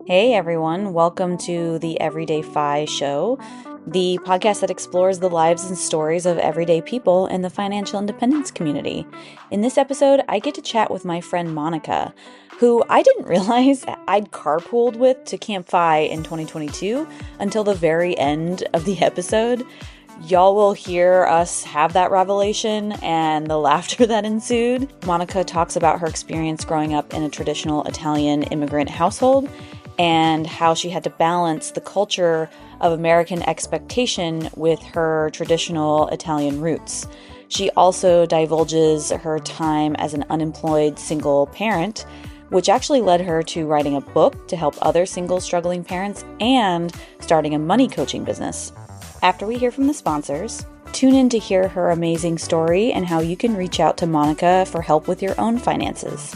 Hey everyone, welcome to the EverydayFI show, the podcast that explores the lives and stories of everyday people in the financial independence community. In this episode, I get to chat with my friend Monica, who I didn't realize I'd carpooled with to CampFI in 2022 until the very end of the episode. Y'all will hear us have that revelation and the laughter that ensued. Monica talks about her experience growing up in a traditional Italian immigrant household and how she had to balance the culture of American expectation with her traditional Italian roots. She also divulges her time as an unemployed single parent, which actually led her to writing a book to help other single struggling parents and starting a money coaching business. After we hear from the sponsors, tune in to hear her amazing story and how you can reach out to Monica for help with your own finances.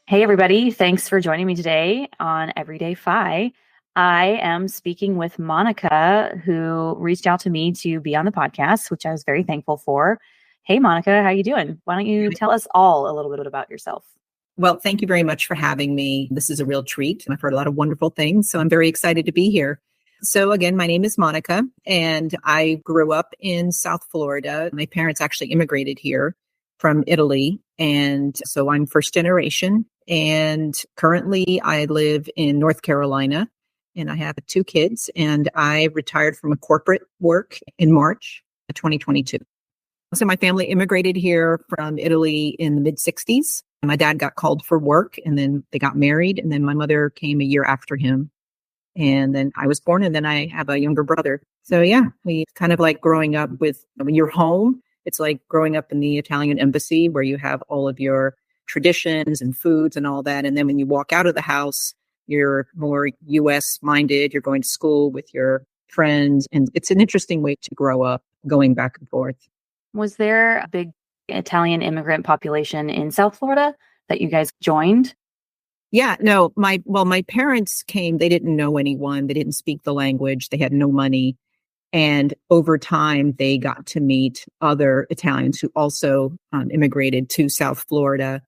Hey, everybody. Thanks for joining me today on EverydayFI. I am speaking with Monica, who reached out to me to be on the podcast, which I was very thankful for. Hey, Monica, how you doing? Why don't you tell us all a little bit about yourself? Well, thank you very much for having me. This is a real treat. I've heard a lot of wonderful things, so I'm very excited to be here. So again, my name is Monica, and I grew up in South Florida. My parents actually immigrated here from Italy, and so I'm first generation. And currently I live in North Carolina, and I have 2 kids, and I retired from a corporate work in March of 2022. So my family immigrated here from Italy in the mid-60s. My dad got called for work, and then they got married, and then my mother came a year after him. And then I was born, and then I have a younger brother. So yeah, we kind of like growing up with, when you're home, it's like growing up in the Italian embassy where you have all of your traditions and foods and all that. And then when you walk out of the house, you're more US minded, you're going to school with your friends. And it's an interesting way to grow up going back and forth. Was there a big Italian immigrant population in South Florida that you guys joined? Yeah, no, my parents came, they didn't know anyone. They didn't speak the language. They had no money. And over time, they got to meet other Italians who also immigrated to South Florida.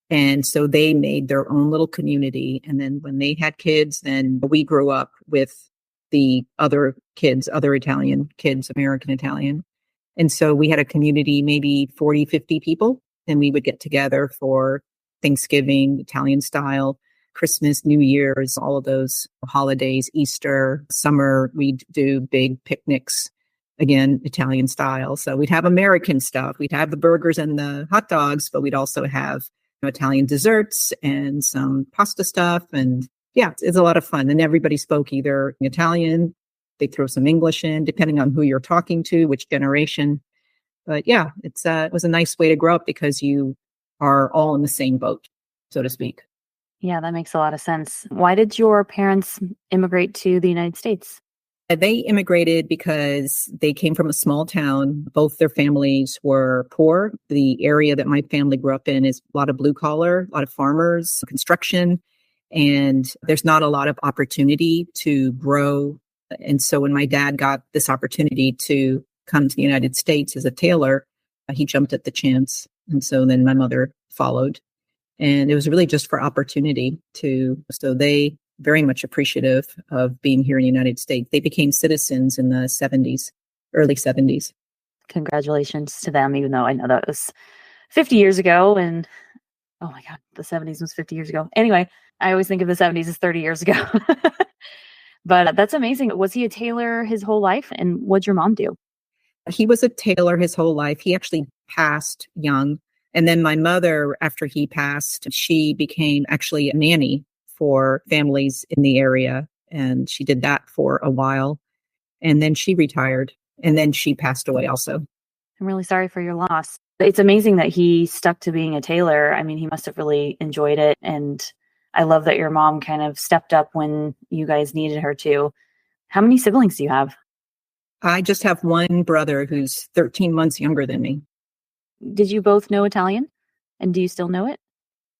And so they made their own little community. And then when they had kids, then we grew up with the other kids, other Italian kids, American Italian. And so we had a community, maybe 40, 50 people, and we would get together for Thanksgiving, Italian style, Christmas, New Year's, all of those holidays, Easter, summer, we'd do big picnics, again, Italian style. So we'd have American stuff. We'd have the burgers and the hot dogs, but we'd also have Italian desserts and some pasta stuff. And yeah, it's a lot of fun. And everybody spoke either Italian, they throw some English in, depending on who you're talking to, which generation. But yeah, it was a nice way to grow up because you are all in the same boat, so to speak. Yeah, that makes a lot of sense. Why did your parents immigrate to the United States? They immigrated because they came from a small town. Both their families were poor. The area that my family grew up in is a lot of blue collar, a lot of farmers, construction, and there's not a lot of opportunity to grow. And so when my dad got this opportunity to come to the United States as a tailor, he jumped at the chance. And so then my mother followed. And it was really just for opportunity so they very much appreciative of being here in the United States. They became citizens in the 70s, early 70s. Congratulations to them, even though I know that was 50 years ago. And oh my God, the 70s was 50 years ago. Anyway, I always think of the 70s as 30 years ago. But that's amazing. Was he a tailor his whole life? And what'd your mom do? He was a tailor his whole life. He actually passed young. And then my mother, after he passed, she became actually a nanny for families in the area. And she did that for a while. And then she retired. And then she passed away also. I'm really sorry for your loss. It's amazing that he stuck to being a tailor. I mean, he must have really enjoyed it. And I love that your mom kind of stepped up when you guys needed her to. How many siblings do you have? I just have one brother who's 13 months younger than me. Did you both know Italian? And do you still know it?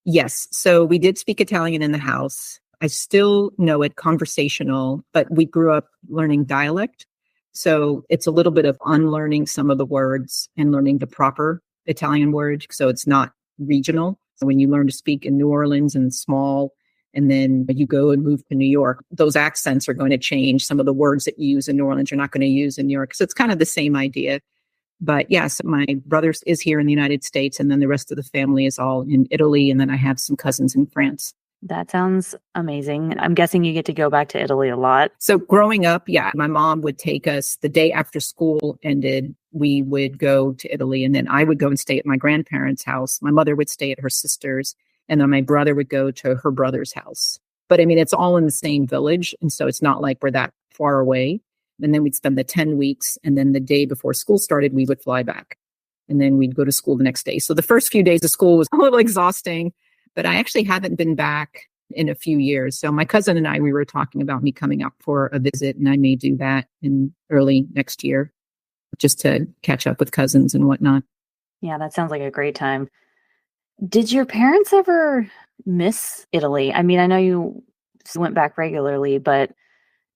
Yes. So we did speak Italian in the house. I still know it conversational, but we grew up learning dialect. So it's a little bit of unlearning some of the words and learning the proper Italian word. So it's not regional. So when you learn to speak in New Orleans and small And then you go and move to New York, those accents are going to change. Some of the words that you use in New Orleans, you're not going to use in New York. So it's kind of the same idea. But yes, my brother is here in the United States, and then the rest of the family is all in Italy. And then I have some cousins in France. That sounds amazing. I'm guessing you get to go back to Italy a lot. So growing up, yeah, my mom would take us the day after school ended. We would go to Italy, and then I would go and stay at my grandparents' house. My mother would stay at her sister's, and then my brother would go to her brother's house. But I mean, it's all in the same village. And so it's not like we're that far away. And then we'd spend the 10 weeks. And then the day before school started, we would fly back. And then we'd go to school the next day. So the first few days of school was a little exhausting, but I actually haven't been back in a few years. So my cousin and I, we were talking about me coming up for a visit, and I may do that in early next year just to catch up with cousins and whatnot. Yeah, that sounds like a great time. Did your parents ever miss Italy? I mean, I know you went back regularly, but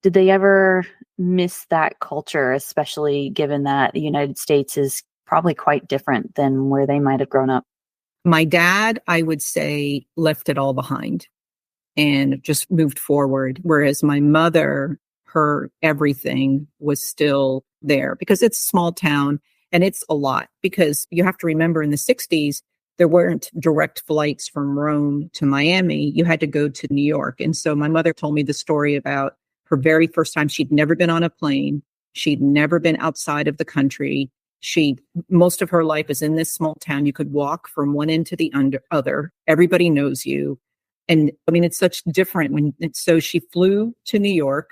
did they ever miss that culture, especially given that the United States is probably quite different than where they might have grown up? My dad, I would say, left it all behind and just moved forward. Whereas my mother, her everything was still there because it's a small town and it's a lot. Because you have to remember in the 60s, there weren't direct flights from Rome to Miami. You had to go to New York. And so my mother told me the story about her very first time. She'd never been on a plane. She'd never been outside of the country. Most of her life is in this small town. You could walk from one end to the other. Everybody knows you. And I mean, it's such different so she flew to New York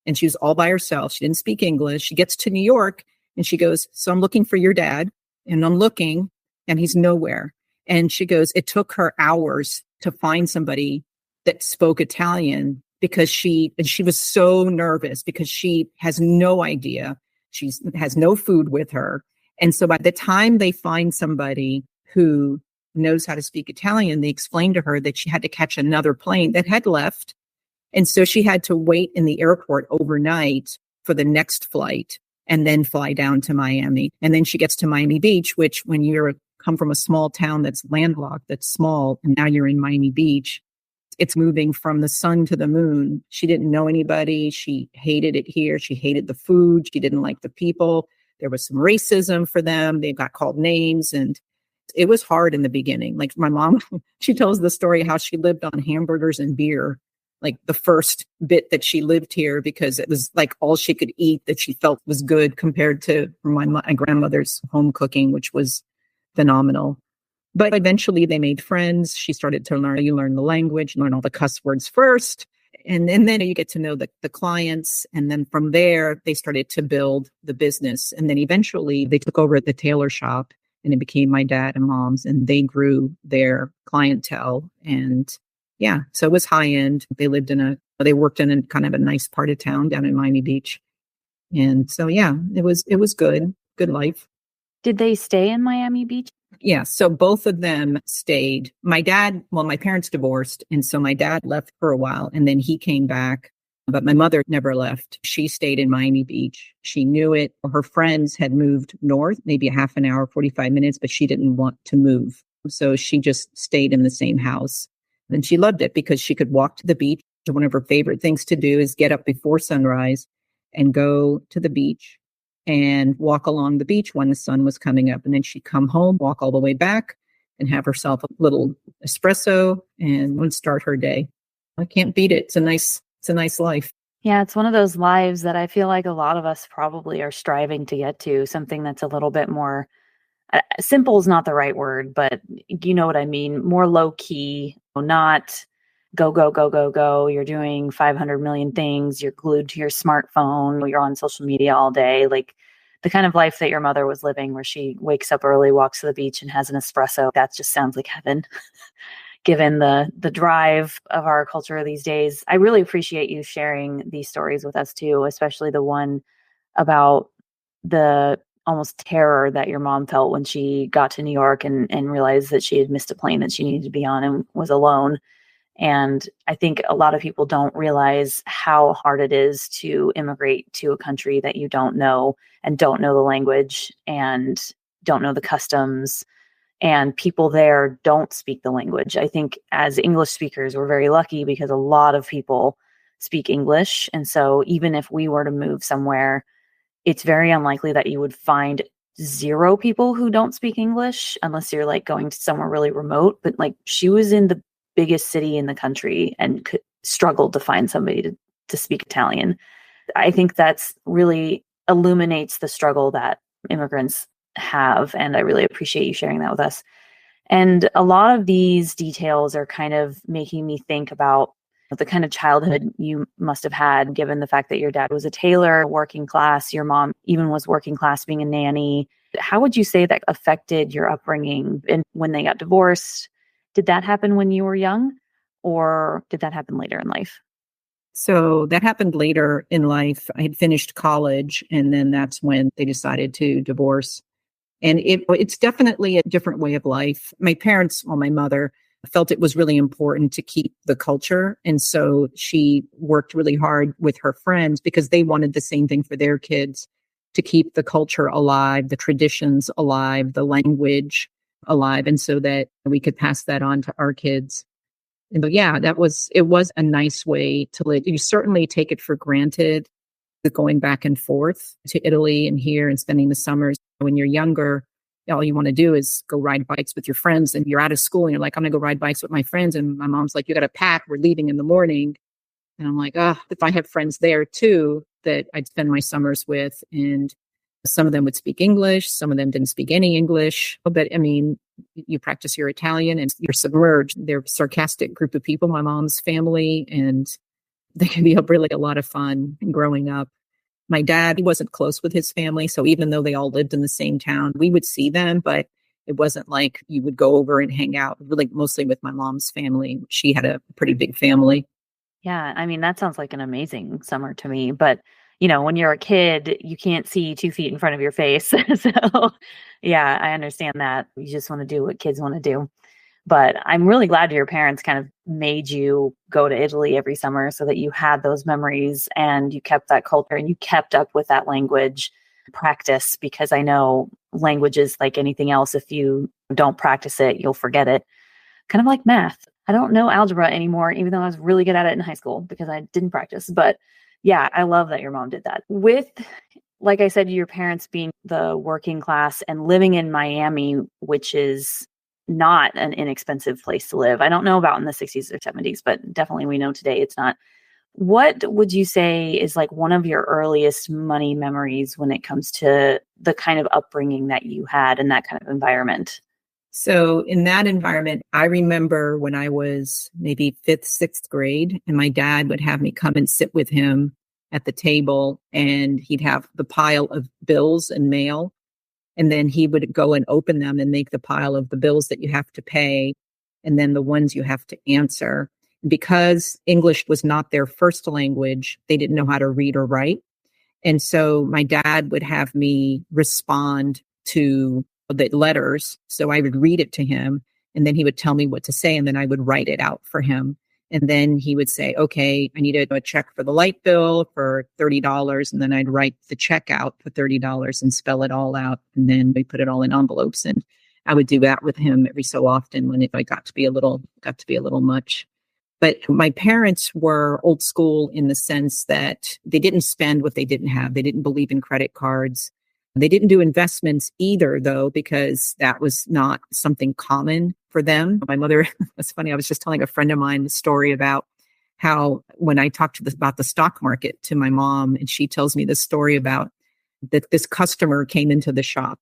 and she was all by herself. She didn't speak English. She gets to New York and she goes, "So I'm looking for your dad." And I'm looking and he's nowhere. And she goes, it took her hours to find somebody that spoke Italian because she was so nervous because she has no idea. She has no food with her. And so by the time they find somebody who knows how to speak Italian, they explained to her that she had to catch another plane that had left. And so she had to wait in the airport overnight for the next flight and then fly down to Miami. And then she gets to Miami Beach, which when you're come from a small town that's landlocked, that's small, and now you're in Miami Beach, it's moving from the sun to the moon. She didn't know anybody. She hated it here. She hated the food. She didn't like the people. There was some racism for them. They got called names. And it was hard in the beginning. Like my mom, she tells the story how she lived on hamburgers and beer, like the first bit that she lived here, because it was like all she could eat that she felt was good compared to my grandmother's home cooking, which was phenomenal. But eventually they made friends. She started to learn the language, learn all the cuss words first. And then you get to know the clients. And then from there, they started to build the business. And then eventually they took over the tailor shop and it became my dad and mom's, and they grew their clientele. And yeah, so it was high end. They worked in a kind of a nice part of town down in Miami Beach. And so, yeah, it was good life. Did they stay in Miami Beach? Yeah. So both of them stayed. My parents divorced. And so my dad left for a while and then he came back, but my mother never left. She stayed in Miami Beach. She knew it. Her friends had moved north, maybe a half an hour, 45 minutes, but she didn't want to move. So she just stayed in the same house. And she loved it because she could walk to the beach. One of her favorite things to do is get up before sunrise and go to the beach and walk along the beach when the sun was coming up. And then she'd come home, walk all the way back and have herself a little espresso and would start her day. I can't beat it. It's a nice life. Yeah, it's one of those lives that I feel like a lot of us probably are striving to get to, something that's a little bit more simple is not the right word, but you know what I mean? More low key, not go, go, go, go, go. You're doing 500 million things. You're glued to your smartphone. You're on social media all day. Like the kind of life that your mother was living where she wakes up early, walks to the beach and has an espresso. That just sounds like heaven. Given the drive of our culture these days. I really appreciate you sharing these stories with us too, especially the one about the almost terror that your mom felt when she got to New York and realized that she had missed a plane that she needed to be on and was alone. And I think a lot of people don't realize how hard it is to immigrate to a country that you don't know and don't know the language and don't know the customs. and people there don't speak the language. I think as English speakers, we're very lucky because a lot of people speak English. And so even if we were to move somewhere, it's very unlikely that you would find zero people who don't speak English unless you're like going to somewhere really remote. But like she was in the biggest city in the country and struggled to find somebody to speak Italian. I think that's really illuminates the struggle that immigrants have. And I really appreciate you sharing that with us. And a lot of these details are kind of making me think about the kind of childhood you must have had, given the fact that your dad was a tailor, working class, your mom even was working class, being a nanny. How would you say that affected your upbringing and when they got divorced? Did that happen when you were young, or did that happen later in life? So that happened later in life. I had finished college, and then that's when they decided to divorce. And it's definitely a different way of life. My parents, well, my mother felt it was really important to keep the culture. And so she worked really hard with her friends because they wanted the same thing for their kids, to keep the culture alive, the traditions alive, the language alive, and so that we could pass that on to our kids. But yeah, it was a nice way to live. You certainly take it for granted, the going back and forth to Italy and here and spending the summers. When you're younger, all you want to do is go ride bikes with your friends, and you're out of school and you're like, I'm going to go ride bikes with my friends. And my mom's like, you got to pack, we're leaving in the morning. And I'm like, if I have friends there too, that I'd spend my summers with. And some of them would speak English. Some of them didn't speak any English. But I mean, you practice your Italian and you're submerged. They're a sarcastic group of people, my mom's family, and they can be really a lot of fun growing up. My dad, he wasn't close with his family. So even though they all lived in the same town, we would see them, but it wasn't like you would go over and hang out, really mostly with my mom's family. She had a pretty big family. Yeah, I mean, that sounds like an amazing summer to me. But, when you're a kid, you can't see 2 feet in front of your face. So, yeah, I understand that. You just want to do what kids want to do. But I'm really glad your parents kind of made you go to Italy every summer so that you had those memories and you kept that culture and you kept up with that language practice, because I know language is like anything else. If you don't practice it, you'll forget it. Kind of like math. I don't know algebra anymore, even though I was really good at it in high school because I didn't practice. But yeah, I love that your mom did that. With, like I said, your parents being the working class and living in Miami, which is not an inexpensive place to live. I don't know about in the 60s or 70s, but definitely we know today it's not. What would you say is like one of your earliest money memories when it comes to the kind of upbringing that you had in that kind of environment? So in that environment, I remember when I was maybe fifth, sixth grade, and my dad would have me come and sit with him at the table, and he'd have the pile of bills and mail. And then he would go and open them and make the pile of the bills that you have to pay, and then the ones you have to answer. Because English was not their first language, they didn't know how to read or write. And so my dad would have me respond to the letters. So I would read it to him, and then he would tell me what to say, and then I would write it out for him. And then he would say, okay, I need a check for the light bill for $30. And then I'd write the check out for $30 and spell it all out. And then we put it all in envelopes. And I would do that with him every so often when it got to be a little much. But my parents were old school in the sense that they didn't spend what they didn't have. They didn't believe in credit cards. They didn't do investments either, though, because that was not something common for them. My mother, it's funny, I was just telling a friend of mine the story about how when I talked about the stock market to my mom, and she tells me the story about that this customer came into the shop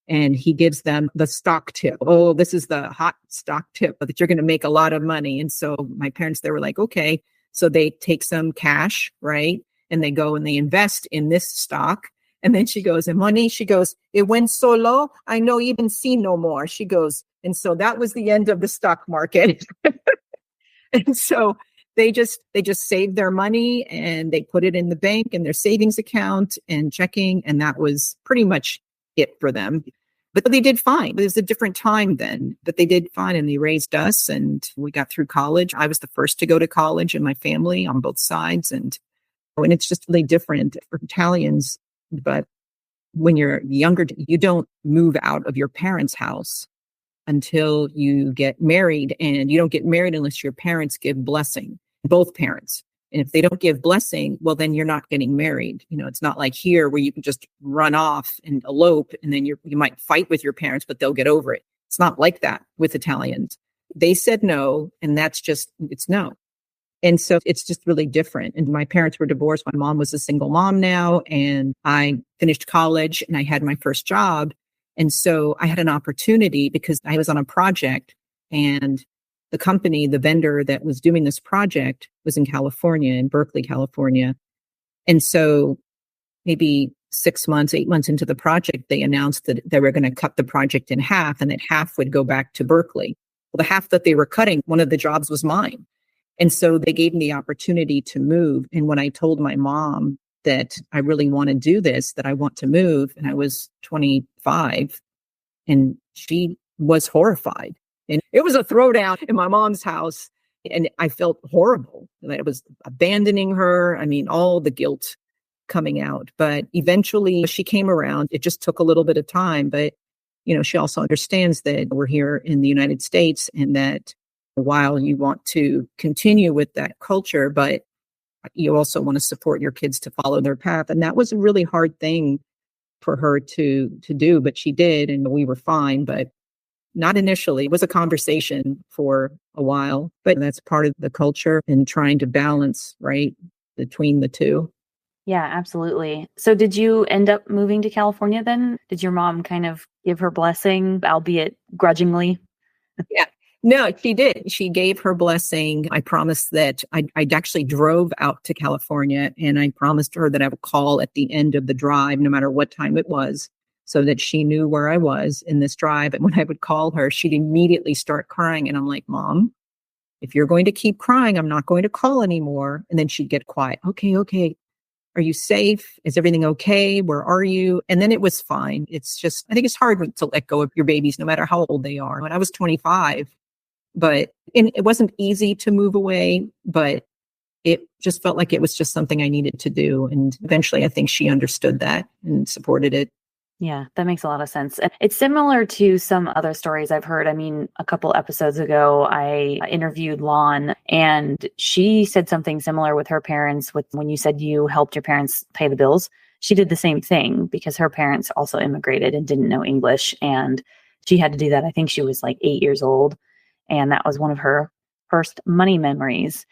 and he gives them the stock tip. Oh, this is the hot stock tip that you're going to make a lot of money. And so my parents, they were like, okay. So they take some cash, right? And they go and they invest in this stock. And then she goes, and money, she goes, it went so low, I no even see no more. She goes, and so that was the end of the stock market. And so they just saved their money and they put it in the bank and their savings account and checking. And that was pretty much it for them. But they did fine. It was a different time then, but they did fine, and they raised us and we got through college. I was the first to go to college in my family on both sides. And it's just really different for Italians. But when you're younger, you don't move out of your parents' house. until you get married, and you don't get married unless your parents give blessing, both parents. And if they don't give blessing, well, then you're not getting married. It's not like here where you can just run off and elope, and then you might fight with your parents, but they'll get over it. It's not like that with Italians. They said no, and it's no. And so it's just really different. And my parents were divorced. My mom was a single mom now, and I finished college and I had my first job. And so I had an opportunity because I was on a project, and the company, the vendor that was doing this project was in California, in Berkeley, California. And so maybe 6 months, 8 months into the project, they announced that they were going to cut the project in half, and that half would go back to Berkeley. Well, the half that they were cutting, one of the jobs was mine. And so they gave me the opportunity to move. And when I told my mom that I really want to do this, that I want to move, and I was 25, and she was horrified. And it was a throwdown in my mom's house. And I felt horrible that I was abandoning her. I mean, all the guilt coming out. But eventually she came around. It just took a little bit of time. But, she also understands that we're here in the United States, and that while you want to continue with that culture, but you also want to support your kids to follow their path. And that was a really hard thing for her to do, but she did, and we were fine. But not initially. It was a conversation for a while, but that's part of the culture and trying to balance, right, between the two. Yeah, absolutely. So did you end up moving to California then? Did your mom kind of give her blessing, albeit grudgingly? Yeah. No, she did. She gave her blessing. I promised that I actually drove out to California, and I promised her that I would call at the end of the drive, no matter what time it was, so that she knew where I was in this drive. And when I would call her, she'd immediately start crying. And I'm like, Mom, if you're going to keep crying, I'm not going to call anymore. And then she'd get quiet. Okay. Are you safe? Is everything okay? Where are you? And then it was fine. It's just, I think it's hard to let go of your babies, no matter how old they are. When I was 25, and it wasn't easy to move away, but it just felt like it was just something I needed to do. And eventually I think she understood that and supported it. Yeah, that makes a lot of sense. And it's similar to some other stories I've heard. I mean, a couple episodes ago, I interviewed Lon, and she said something similar with her parents. With when you said you helped your parents pay the bills, she did the same thing because her parents also immigrated and didn't know English. And she had to do that. I think she was like 8 years old. And that was one of her first money memories.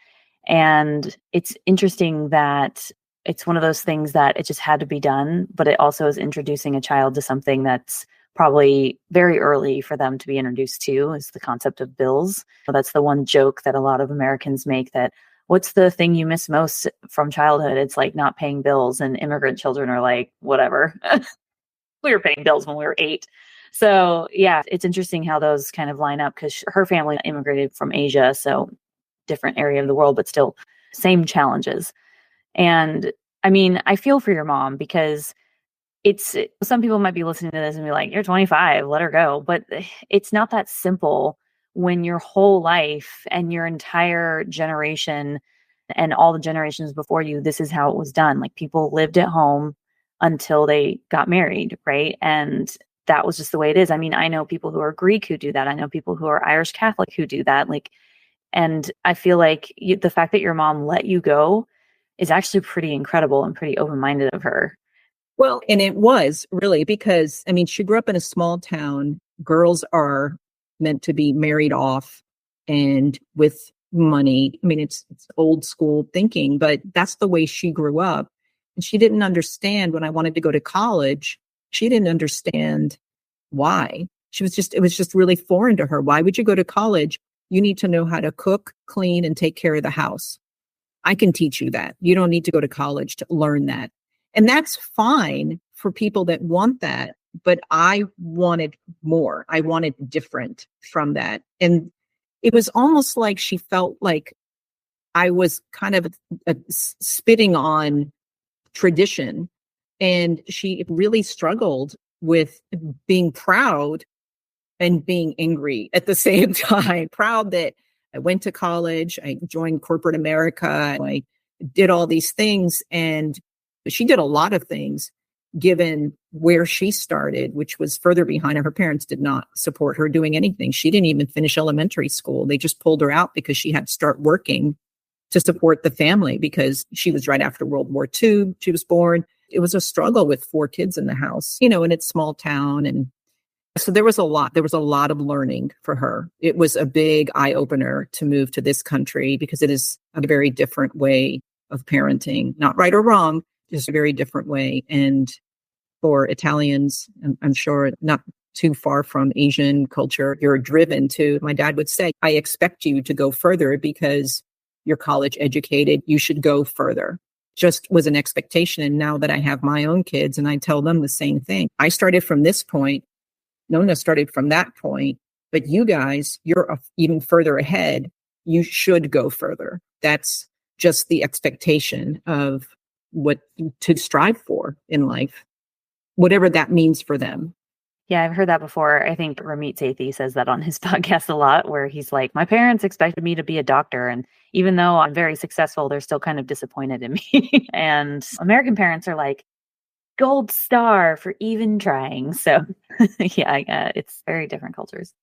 And it's interesting that it's one of those things that it just had to be done, but it also is introducing a child to something that's probably very early for them to be introduced to, is the concept of bills. So that's the one joke that a lot of Americans make, that what's the thing you miss most from childhood? It's like not paying bills, and immigrant children are like, whatever. We were paying bills when we were 8. So yeah, it's interesting how those kind of line up, because her family immigrated from Asia, so different area of the world, but still same challenges. And I mean, I feel for your mom, because some people might be listening to this and be like, you're 25, let her go. But it's not that simple when your whole life and your entire generation and all the generations before you, this is how it was done. Like, people lived at home until they got married, right? And that was just the way it is. I mean, I know people who are Greek who do that. I know people who are Irish Catholic who do that. And I feel like the fact that your mom let you go is actually pretty incredible and pretty open-minded of her. Well, and it was really because, I mean, she grew up in a small town. Girls are meant to be married off and with money. I mean, it's old school thinking, but that's the way she grew up. And she didn't understand when I wanted to go to college. She didn't understand why. It was just really foreign to her. Why would you go to college? You need to know how to cook, clean, and take care of the house. I can teach you that. You don't need to go to college to learn that. And that's fine for people that want that. But I wanted more. I wanted different from that. And it was almost like she felt like I was kind of spitting on tradition. And she really struggled with being proud and being angry at the same time. Proud that I went to college, I joined corporate America, I did all these things, and she did a lot of things. given where she started, which was further behind, and her parents did not support her doing anything. She didn't even finish elementary school. They just pulled her out because she had to start working to support the family because she was right after World War II. She was born. It was a struggle with 4 kids in the house, and it's small town. And so there was a lot of learning for her. It was a big eye opener to move to this country because it is a very different way of parenting, not right or wrong, just a very different way. And for Italians, I'm sure not too far from Asian culture, you're driven to, my dad would say, I expect you to go further because you're college educated, you should go further. Just was an expectation. And now that I have my own kids and I tell them the same thing, I started from this point, Nona started from that point, but you guys, you're even further ahead. You should go further. That's just the expectation of what to strive for in life, whatever that means for them. Yeah, I've heard that before. I think Ramit Sethi says that on his podcast a lot, where he's like, my parents expected me to be a doctor. And even though I'm very successful, they're still kind of disappointed in me. And American parents are like, gold star for even trying. So yeah, it's very different cultures.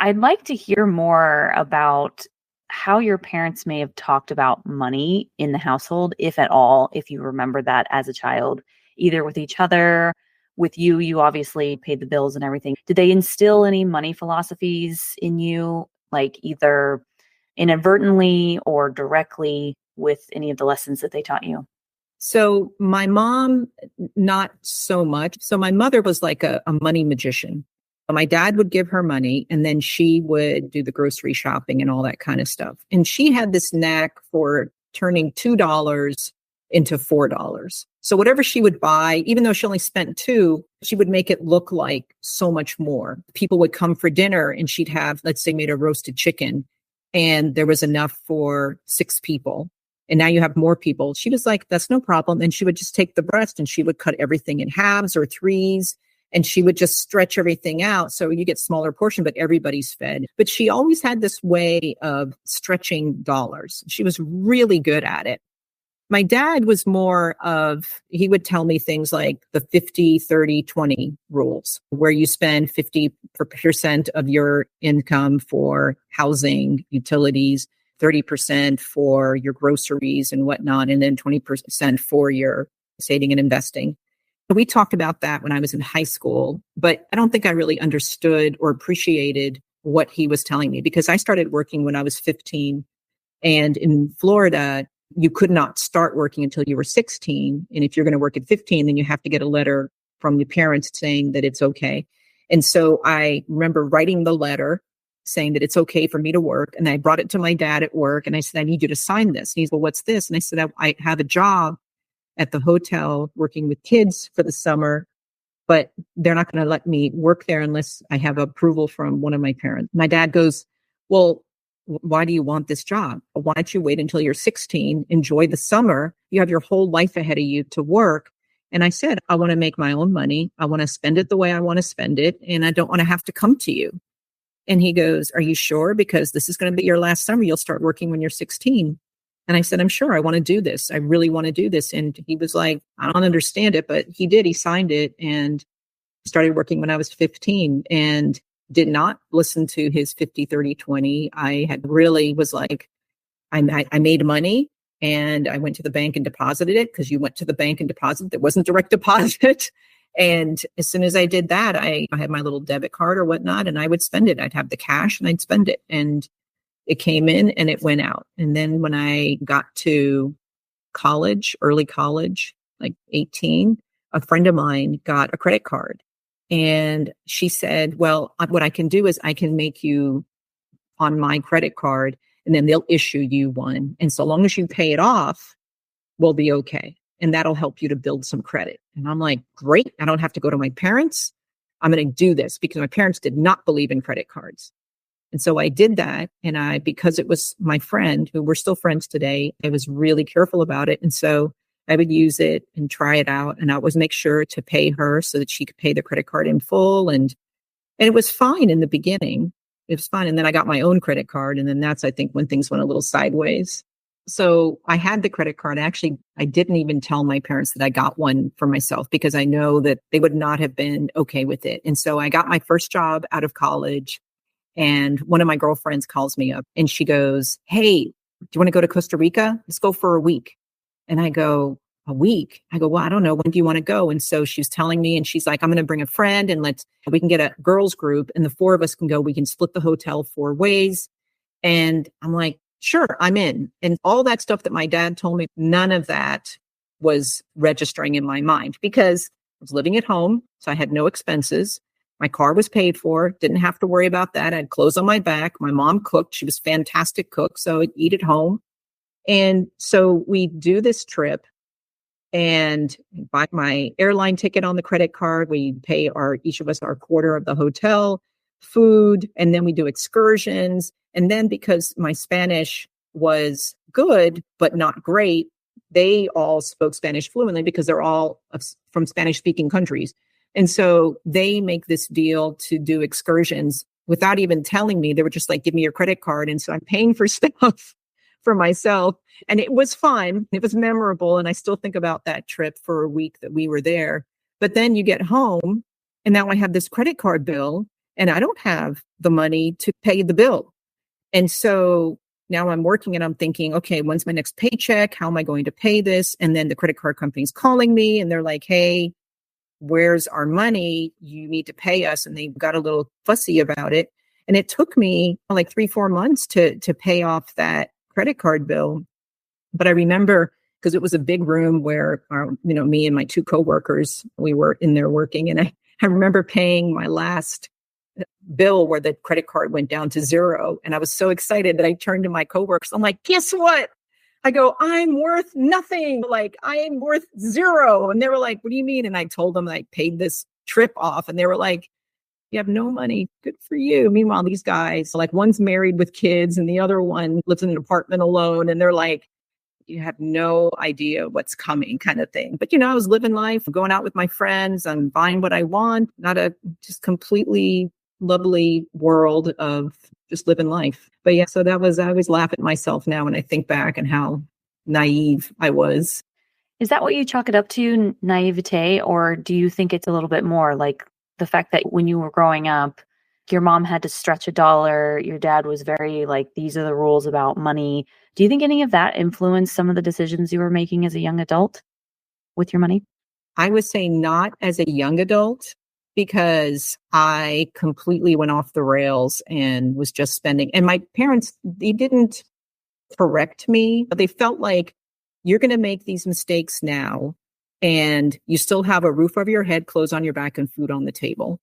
I'd like to hear more about how your parents may have talked about money in the household, if at all, if you remember that as a child, either with each other. With you obviously paid the bills and everything. Did they instill any money philosophies in you, like either inadvertently or directly with any of the lessons that they taught you? So my mom, not so much. So my mother was like a money magician. My dad would give her money and then she would do the grocery shopping and all that kind of stuff. And she had this knack for turning $2 into $4. So whatever she would buy, even though she only spent 2, she would make it look like so much more. People would come for dinner and she'd have, let's say, made a roasted chicken and there was enough for 6 people. And now you have more people. She was like, that's no problem. And she would just take the breast and she would cut everything in halves or 3s. And she would just stretch everything out. So you get smaller portion, but everybody's fed. But she always had this way of stretching dollars. She was really good at it. My dad was more of, he would tell me things like the 50, 30, 20 rules, where you spend 50% of your income for housing, utilities, 30% for your groceries and whatnot, and then 20% for your saving and investing. We talked about that when I was in high school, but I don't think I really understood or appreciated what he was telling me because I started working when I was 15. And in Florida, you could not start working until you were 16. And if you're going to work at 15, then you have to get a letter from your parents saying that it's okay. And so I remember writing the letter saying that it's okay for me to work. And I brought it to my dad at work and I said, I need you to sign this. And he's, well, what's this? And I said, I have a job at the hotel working with kids for the summer, but they're not going to let me work there unless I have approval from one of my parents. My dad goes, well, why do you want this job? Why don't you wait until you're 16, enjoy the summer? You have your whole life ahead of you to work. And I said, I want to make my own money. I want to spend it the way I want to spend it. And I don't want to have to come to you. And he goes, are you sure? Because this is going to be your last summer. You'll start working when you're 16. And I said, I'm sure I want to do this. I really want to do this. And he was like, I don't understand it, but he did. He signed it and started working when I was 15 and did not listen to his 50, 30, 20. I had really was like, I made money and I went to the bank and deposited it because you went to the bank and deposited. It wasn't direct deposit. And as soon as I did that, I had my little debit card or whatnot and I would spend it. I'd have the cash and I'd spend it. And it came in and it went out. And then when I got to college, early college, like 18, a friend of mine got a credit card. And she said, well, what I can do is I can make you on my credit card and then they'll issue you one. And so long as you pay it off, we'll be okay. And that'll help you to build some credit. And I'm like, great. I don't have to go to my parents. I'm going to do this because my parents did not believe in credit cards. And so I did that. And because it was my friend who we're still friends today, I was really careful about it. And so I would use it and try it out. And I always make sure to pay her so that she could pay the credit card in full. And it was fine in the beginning. It was fine. And then I got my own credit card. And then that's, I think, when things went a little sideways. So I had the credit card. Actually, I didn't even tell my parents that I got one for myself because I know that they would not have been okay with it. And so I got my first job out of college. And one of my girlfriends calls me up and she goes, "Hey, do you want to go to Costa Rica? Let's go for a week." And I go, "A week?" I go, "Well, I don't know. When do you want to go?" And so she's telling me, and she's like, "I'm going to bring a friend and we can get a girls group and the four of us can go. We can split the hotel 4 ways." And I'm like, "Sure, I'm in." And all that stuff that my dad told me, none of that was registering in my mind because I was living at home. So I had no expenses. My car was paid for, didn't have to worry about that. I had clothes on my back. My mom cooked. She was a fantastic cook. So I'd eat at home. And so we do this trip and buy my airline ticket on the credit card. We pay each of us our quarter of the hotel, food, and then we do excursions. And then because my Spanish was good, but not great, they all spoke Spanish fluently because they're all from Spanish speaking countries. And so they make this deal to do excursions without even telling me. They were just like, "Give me your credit card." And so I'm paying for stuff for myself. And it was fun. It was memorable. And I still think about that trip for a week that we were there. But then you get home and now I have this credit card bill and I don't have the money to pay the bill. And so now I'm working and I'm thinking, okay, when's my next paycheck? How am I going to pay this? And then the credit card company's calling me and they're like, "Hey, where's our money? You need to pay us." And they got a little fussy about it. And it took me like 3-4 months to pay off that credit card bill. But I remember because it was a big room where me and my two coworkers, we were in there working. And I remember paying my last bill where the credit card went down to zero. And I was so excited that I turned to my coworkers. I'm like, "Guess what?" I go, "I'm worth nothing. Like, I am worth zero." And they were like, "What do you mean?" And I told them I paid this trip off. And they were like, "You have no money. Good for you." Meanwhile, these guys, like one's married with kids and the other one lives in an apartment alone. And they're like, "You have no idea what's coming," kind of thing. But, I was living life, going out with my friends. I'm buying what I want, not a just completely lovely world of just living life. But yeah, so I always laugh at myself now when I think back and how naive I was. Is that what you chalk it up to, naivete? Or do you think it's a little bit more like the fact that when you were growing up, your mom had to stretch a dollar, your dad was very like, these are the rules about money. Do you think any of that influenced some of the decisions you were making as a young adult with your money? I would say not as a young adult because I completely went off the rails and was just spending. And my parents, they didn't correct me, but they felt like you're going to make these mistakes now and you still have a roof over your head, clothes on your back, and food on the table.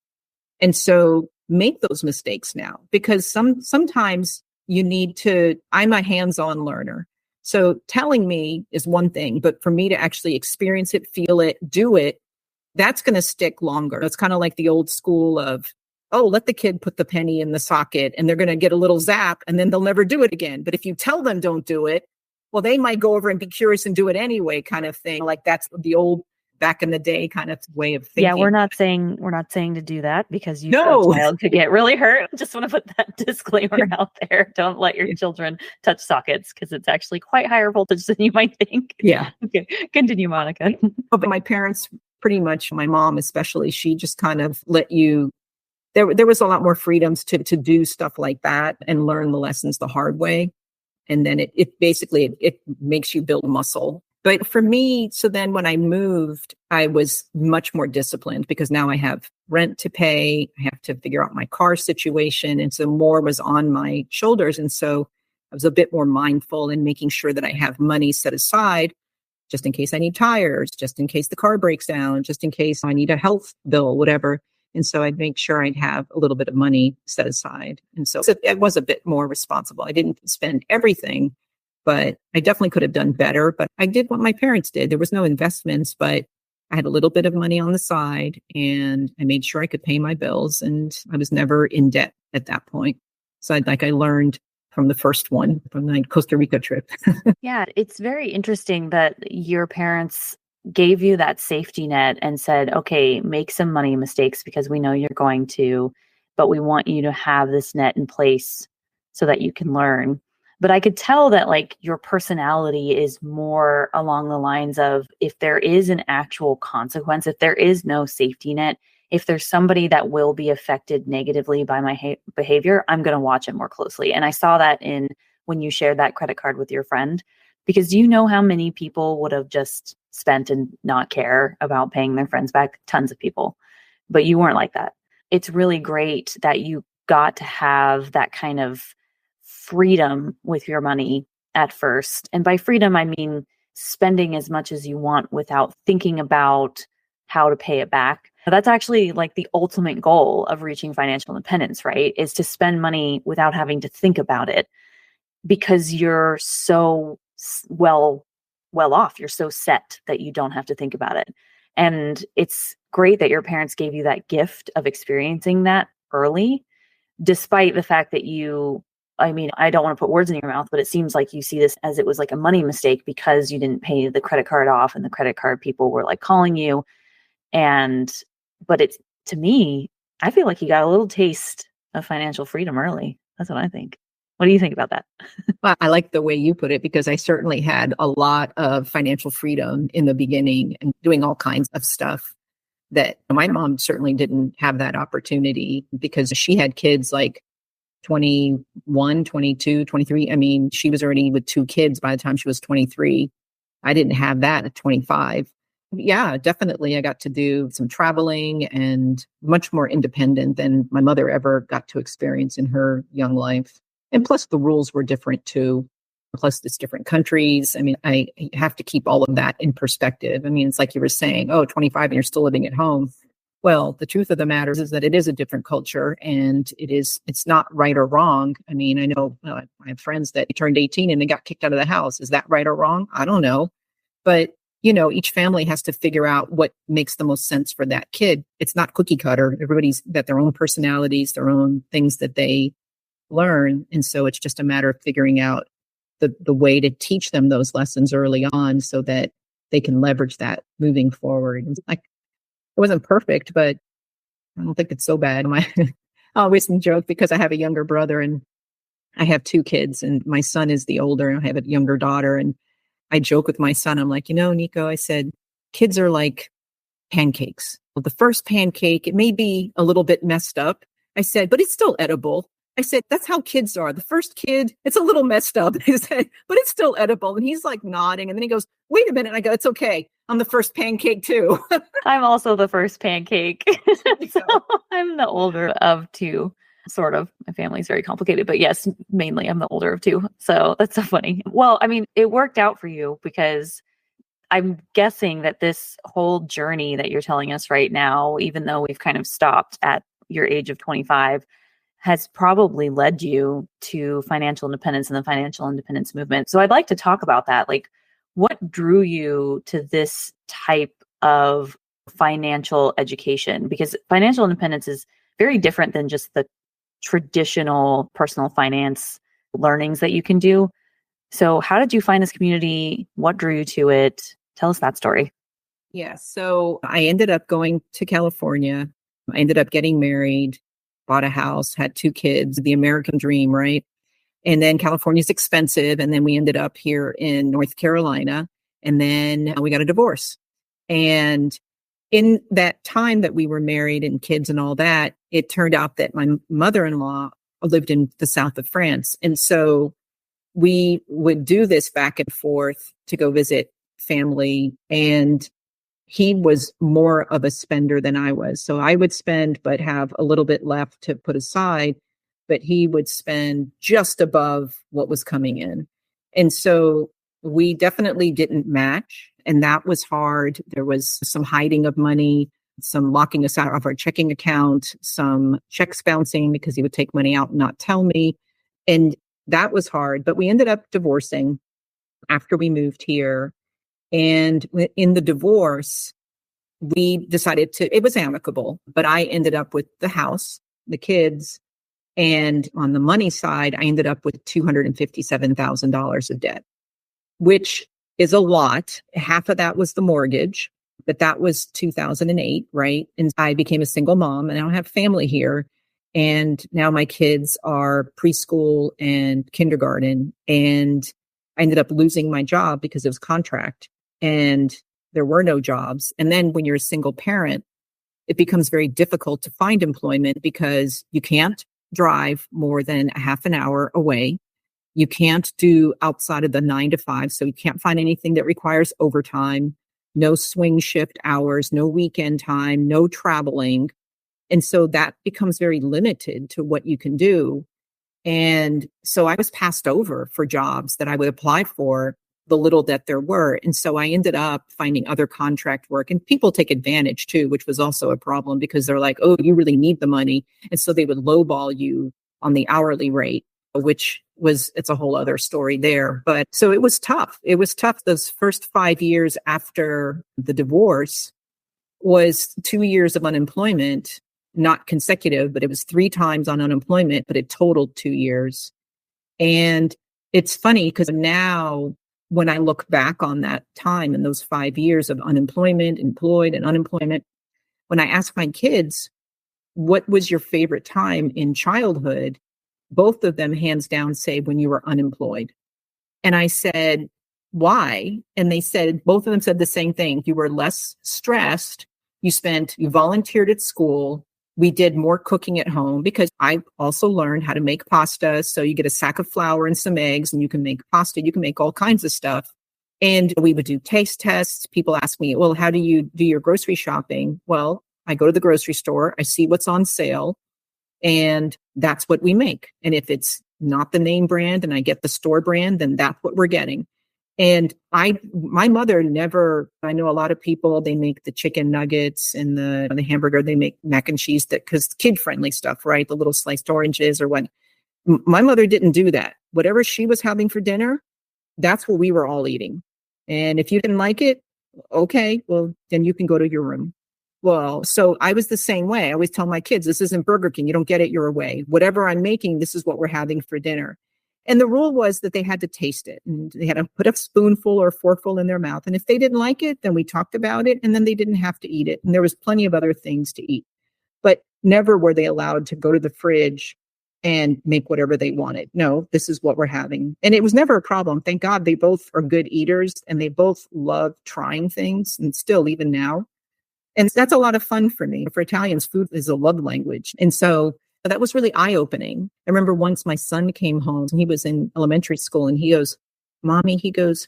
And so make those mistakes now because sometimes you need to, I'm a hands-on learner. So telling me is one thing, but for me to actually experience it, feel it, do it, that's going to stick longer. It's kind of like the old school of, oh, let the kid put the penny in the socket and they're going to get a little zap and then they'll never do it again. But if you tell them don't do it, well, they might go over and be curious and do it anyway, kind of thing. Like that's the old back in the day kind of way of thinking. Yeah, we're not saying to do that because your child could get really hurt. Just want to put that disclaimer out there. Don't let your children touch sockets because it's actually quite higher voltage than you might think. Yeah. Okay. Continue, Monica. Oh, but my parents, pretty much, my mom especially, she just kind of let you. There was a lot more freedoms to do stuff like that and learn the lessons the hard way. And then it basically makes you build muscle. But for me, so then when I moved, I was much more disciplined because now I have rent to pay. I have to figure out my car situation. And so more was on my shoulders. And so I was a bit more mindful in making sure that I have money set aside just in case I need tires, just in case the car breaks down, just in case I need a health bill, whatever. And so I'd make sure I'd have a little bit of money set aside. And so it was a bit more responsible. I didn't spend everything, but I definitely could have done better. But I did what my parents did. There was no investments, but I had a little bit of money on the side and I made sure I could pay my bills and I was never in debt at that point. So I learned from the first one, from the Costa Rica trip. Yeah, it's very interesting that your parents gave you that safety net and said, okay, make some money mistakes because we know you're going to, but we want you to have this net in place so that you can learn. But I could tell that like your personality is more along the lines of, if there is an actual consequence, if there is no safety net, if there's somebody that will be affected negatively by my behavior, I'm going to watch it more closely. And I saw that in when you shared that credit card with your friend, because you know how many people would have just spent and not care about paying their friends back? Tons of people. But you weren't like that. It's really great that you got to have that kind of freedom with your money at first. And by freedom, I mean spending as much as you want without thinking about how to pay it back. That's actually like the ultimate goal of reaching financial independence, right? Is to spend money without having to think about it, because you're so well off. You're so set that you don't have to think about it. And it's great that your parents gave you that gift of experiencing that early, despite the fact that I mean, I don't want to put words in your mouth, but it seems like you see this as it was like a money mistake because you didn't pay the credit card off and the credit card people were like calling you. But it's, to me, I feel like you got a little taste of financial freedom early. That's what I think. What do you think about that? Well, I like the way you put it, because I certainly had a lot of financial freedom in the beginning and doing all kinds of stuff that my mom certainly didn't have that opportunity, because she had kids like 21, 22, 23. I mean, she was already with 2 kids by the time she was 23. I didn't have that at 25. Yeah, definitely. I got to do some traveling and much more independent than my mother ever got to experience in her young life. And plus the rules were different too. Plus it's different countries. I mean, I have to keep all of that in perspective. I mean, it's like you were saying, 25 and you're still living at home. Well, the truth of the matter is that it is a different culture, and it's not right or wrong. I mean, I know I have friends that turned 18 and they got kicked out of the house. Is that right or wrong? I don't know. But, each family has to figure out what makes the most sense for that kid. It's not cookie cutter. Everybody's got their own personalities, their own things that they learn. And so it's just a matter of figuring out the way to teach them those lessons early on so that they can leverage that moving forward. And like, it wasn't perfect, but I don't think it's so bad. I always joke because I have a younger brother and I have 2 kids, and my son is the older, and I have a younger daughter. And I joke with my son. I'm like, Nico, I said, kids are like pancakes. Well, the first pancake, it may be a little bit messed up. I said, but it's still edible. I said, that's how kids are. The first kid, it's a little messed up. I said, but it's still edible. And he's like nodding. And then he goes, wait a minute. And I go, it's okay. I'm the first pancake too. I'm also the first pancake. So I'm the older of 2, sort of. My family's very complicated, but yes, mainly I'm the older of 2. So that's so funny. Well, I mean, it worked out for you, because I'm guessing that this whole journey that you're telling us right now, even though we've kind of stopped at your age of 25, has probably led you to financial independence and the financial independence movement. So I'd like to talk about that. Like, what drew you to this type of financial education? Because financial independence is very different than just the traditional personal finance learnings that you can do. So how did you find this community? What drew you to it? Tell us that story. Yeah. So I ended up going to California. I ended up getting married, bought a house, had 2 kids, the American dream, right? And then California's expensive. And then we ended up here in North Carolina. And then we got a divorce. And in that time that we were married and kids and all that, it turned out that my mother-in-law lived in the south of France. And so we would do this back and forth to go visit family. And he was more of a spender than I was. So I would spend, but have a little bit left to put aside. But he would spend just above what was coming in. And so we definitely didn't match. And that was hard. There was some hiding of money, some locking us out of our checking account, some checks bouncing because he would take money out and not tell me. And that was hard. But we ended up divorcing after we moved here. And in the divorce, we decided it was amicable, but I ended up with the house, the kids. And on the money side, I ended up with $257,000 of debt, which is a lot. Half of that was the mortgage, but that was 2008, right? And I became a single mom and I don't have family here. And now my kids are preschool and kindergarten. And I ended up losing my job because it was contract and there were no jobs. And then when you're a single parent, it becomes very difficult to find employment because you can't drive more than a half an hour away. You can't do outside of the 9 to 5. So you can't find anything that requires overtime, no swing shift hours, no weekend time, no traveling. And so that becomes very limited to what you can do. And so I was passed over for jobs that I would apply for, the little that there were. And so I ended up finding other contract work, and people take advantage too, which was also a problem because they're like, oh, you really need the money. And so they would lowball you on the hourly rate, which was, it's a whole other story there. But so it was tough. It was tough. Those first 5 years after the divorce was 2 years of unemployment, not consecutive, but it was 3 times on unemployment, but it totaled 2 years. And it's funny because now when I look back on that time and those 5 years of unemployment, employed and unemployment, when I ask my kids, what was your favorite time in childhood? Both of them hands down say when you were unemployed. And I said, why? And they said, both of them said the same thing. You were less stressed. You volunteered at school. We did more cooking at home because I also learned how to make pasta. So you get a sack of flour and some eggs and you can make pasta. You can make all kinds of stuff. And we would do taste tests. People ask me, well, how do you do your grocery shopping? Well, I go to the grocery store. I see what's on sale and that's what we make. And if it's not the name brand and I get the store brand, then that's what we're getting. And my mother never, I know a lot of people, they make the chicken nuggets and the hamburger, they make mac and cheese because kid friendly stuff, right? The little sliced oranges or what. My mother didn't do that. Whatever she was having for dinner, that's what we were all eating. And if you didn't like it, okay, well, then you can go to your room. Well, so I was the same way. I always tell my kids, this isn't Burger King. You don't get it your way. Whatever I'm making, this is what we're having for dinner. And the rule was that they had to taste it and they had to put a spoonful or a forkful in their mouth. And if they didn't like it, then we talked about it and then they didn't have to eat it. And there was plenty of other things to eat, but never were they allowed to go to the fridge and make whatever they wanted. No, this is what we're having. And it was never a problem. Thank God they both are good eaters and they both love trying things and still even now. And that's a lot of fun for me. For Italians, food is a love language. And so that was really eye-opening. I remember once my son came home and he was in elementary school and he goes, Mommy, he goes,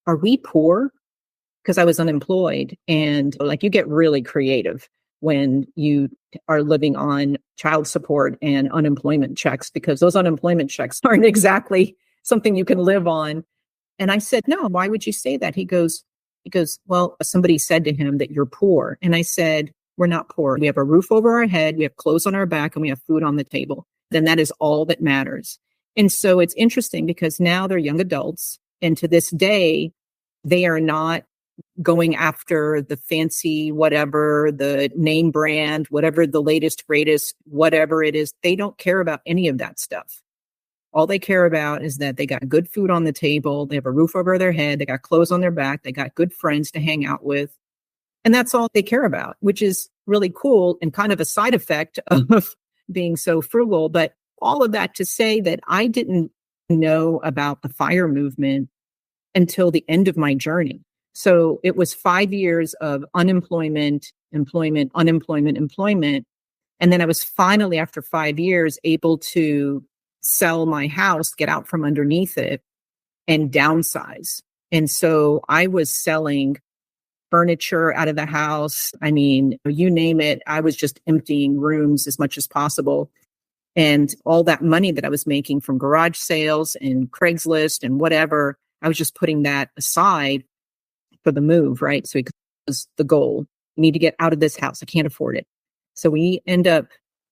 are we poor? Because I was unemployed. And like you get really creative when you are living on child support and unemployment checks because those unemployment checks aren't exactly something you can live on. And I said, no, why would you say that? He goes, well, somebody said to him that you're poor. And I said, we're not poor. We have a roof over our head. We have clothes on our back and we have food on the table. Then that is all that matters. And so it's interesting because now they're young adults. And to this day, they are not going after the fancy, whatever, the name brand, whatever the latest, greatest, whatever it is. They don't care about any of that stuff. All they care about is that they got good food on the table. They have a roof over their head. They got clothes on their back. They got good friends to hang out with. And that's all they care about, which is really cool and kind of a side effect of being so frugal. But all of that to say that I didn't know about the FIRE movement until the end of my journey. So it was 5 years of unemployment, employment, unemployment, employment. And then I was finally, after 5 years, able to sell my house, get out from underneath it, and downsize. And so I was selling furniture out of the house. I mean, you name it. I was just emptying rooms as much as possible. And all that money that I was making from garage sales and Craigslist and whatever, I was just putting that aside for the move, right? So it was the goal. I need to get out of this house. I can't afford it. So we end up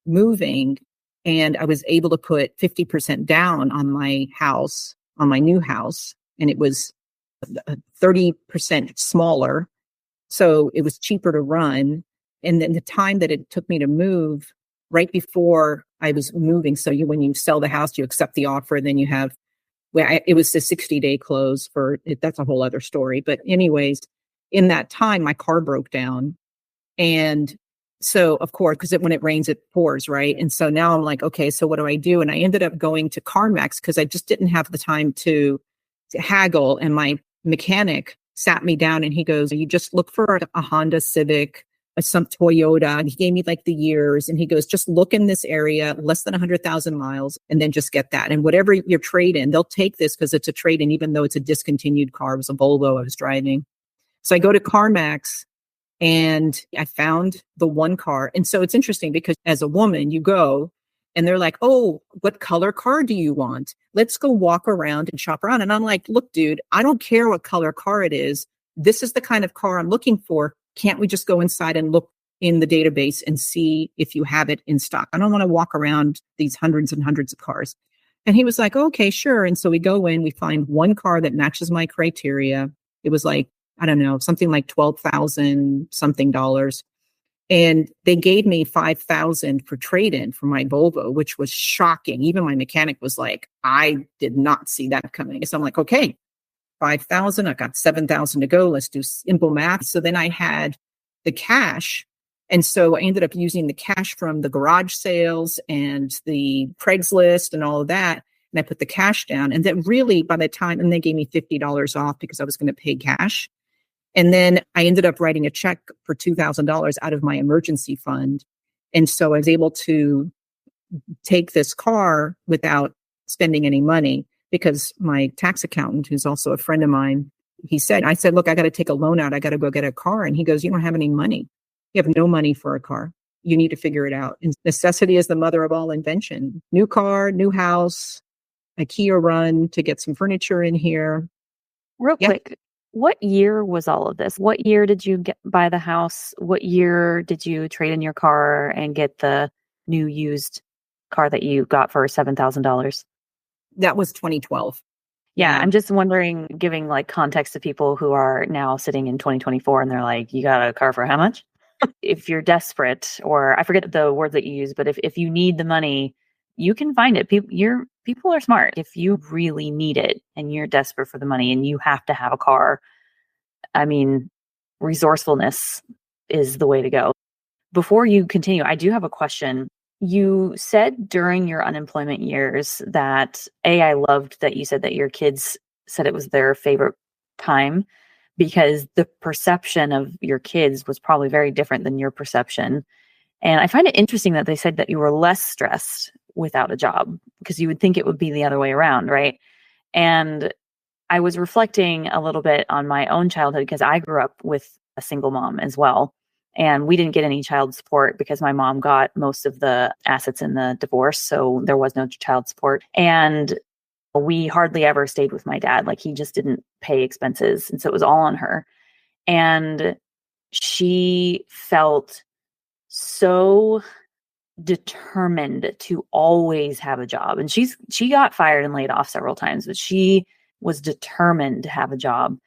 moving and I was able to put 50% down on my house, on my new house. And it was 30% smaller. So it was cheaper to run. And then the time that it took me to move right before I was moving. So when you sell the house, you accept the offer, then you have, it was a 60-day close for it. That's a whole other story. But anyways, in that time, my car broke down. And So of course, because when it rains, it pours, right? And so now I'm like, okay, so what do I do? And I ended up going to CarMax because I just didn't have the time to haggle. And my mechanic sat me down and he goes, you just look for a Honda Civic, some Toyota. And he gave me like the years and he goes, just look in this area, less than 100,000 miles, and then just get that. And whatever your trade in, they'll take this because it's a trade in, even though it's a discontinued car. It was a Volvo I was driving. So I go to CarMax and I found the one car. And so it's interesting because as a woman, you go and they're like, oh, what color car do you want? Let's go walk around and shop around. And I'm like, look, dude, I don't care what color car it is. This is the kind of car I'm looking for. Can't we just go inside and look in the database and see if you have it in stock? I don't want to walk around these hundreds and hundreds of cars. And he was like, okay, sure. And so we go in, we find one car that matches my criteria. It was like, I don't know, something like $12,000 something dollars. And they gave me $5,000 for trade-in for my Volvo, which was shocking. Even my mechanic was like, I did not see that coming. So I'm like, okay, 5,000, I got 7,000 to go. Let's do simple math. So then I had the cash. And so I ended up using the cash from the garage sales and the Craigslist and all of that. And I put the cash down. And then really by the time, and they gave me $50 off because I was going to pay cash. And then I ended up writing a check for $2,000 out of my emergency fund. And so I was able to take this car without spending any money because my tax accountant, who's also a friend of mine, I said, look, I got to take a loan out. I got to go get a car. And he goes, you don't have any money. You have no money for a car. You need to figure it out. And necessity is the mother of all invention. New car, new house, a Kia run to get some furniture in here. Real quick. What year was all of this? What year did you buy the house? What year did you trade in your car and get the new used car that you got for $7,000? That was 2012. Yeah, I'm just wondering, giving like context to people who are now sitting in 2024 and they're like, you got a car for how much? If you're desperate, or I forget the word that you use, but if you need the money, you can find it. People are smart. If you really need it and you're desperate for the money and you have to have a car, I mean, resourcefulness is the way to go. Before you continue, I do have a question. You said during your unemployment years that, I loved that you said that your kids said it was their favorite time because the perception of your kids was probably very different than your perception. And I find it interesting that they said that you were less stressed without a job because you would think it would be the other way around, right? And I was reflecting a little bit on my own childhood because I grew up with a single mom as well. And we didn't get any child support because my mom got most of the assets in the divorce. So there was no child support. And we hardly ever stayed with my dad. Like he just didn't pay expenses. And so it was all on her. And she felt so determined to always have a job. And she got fired and laid off several times, but she was determined to have a job.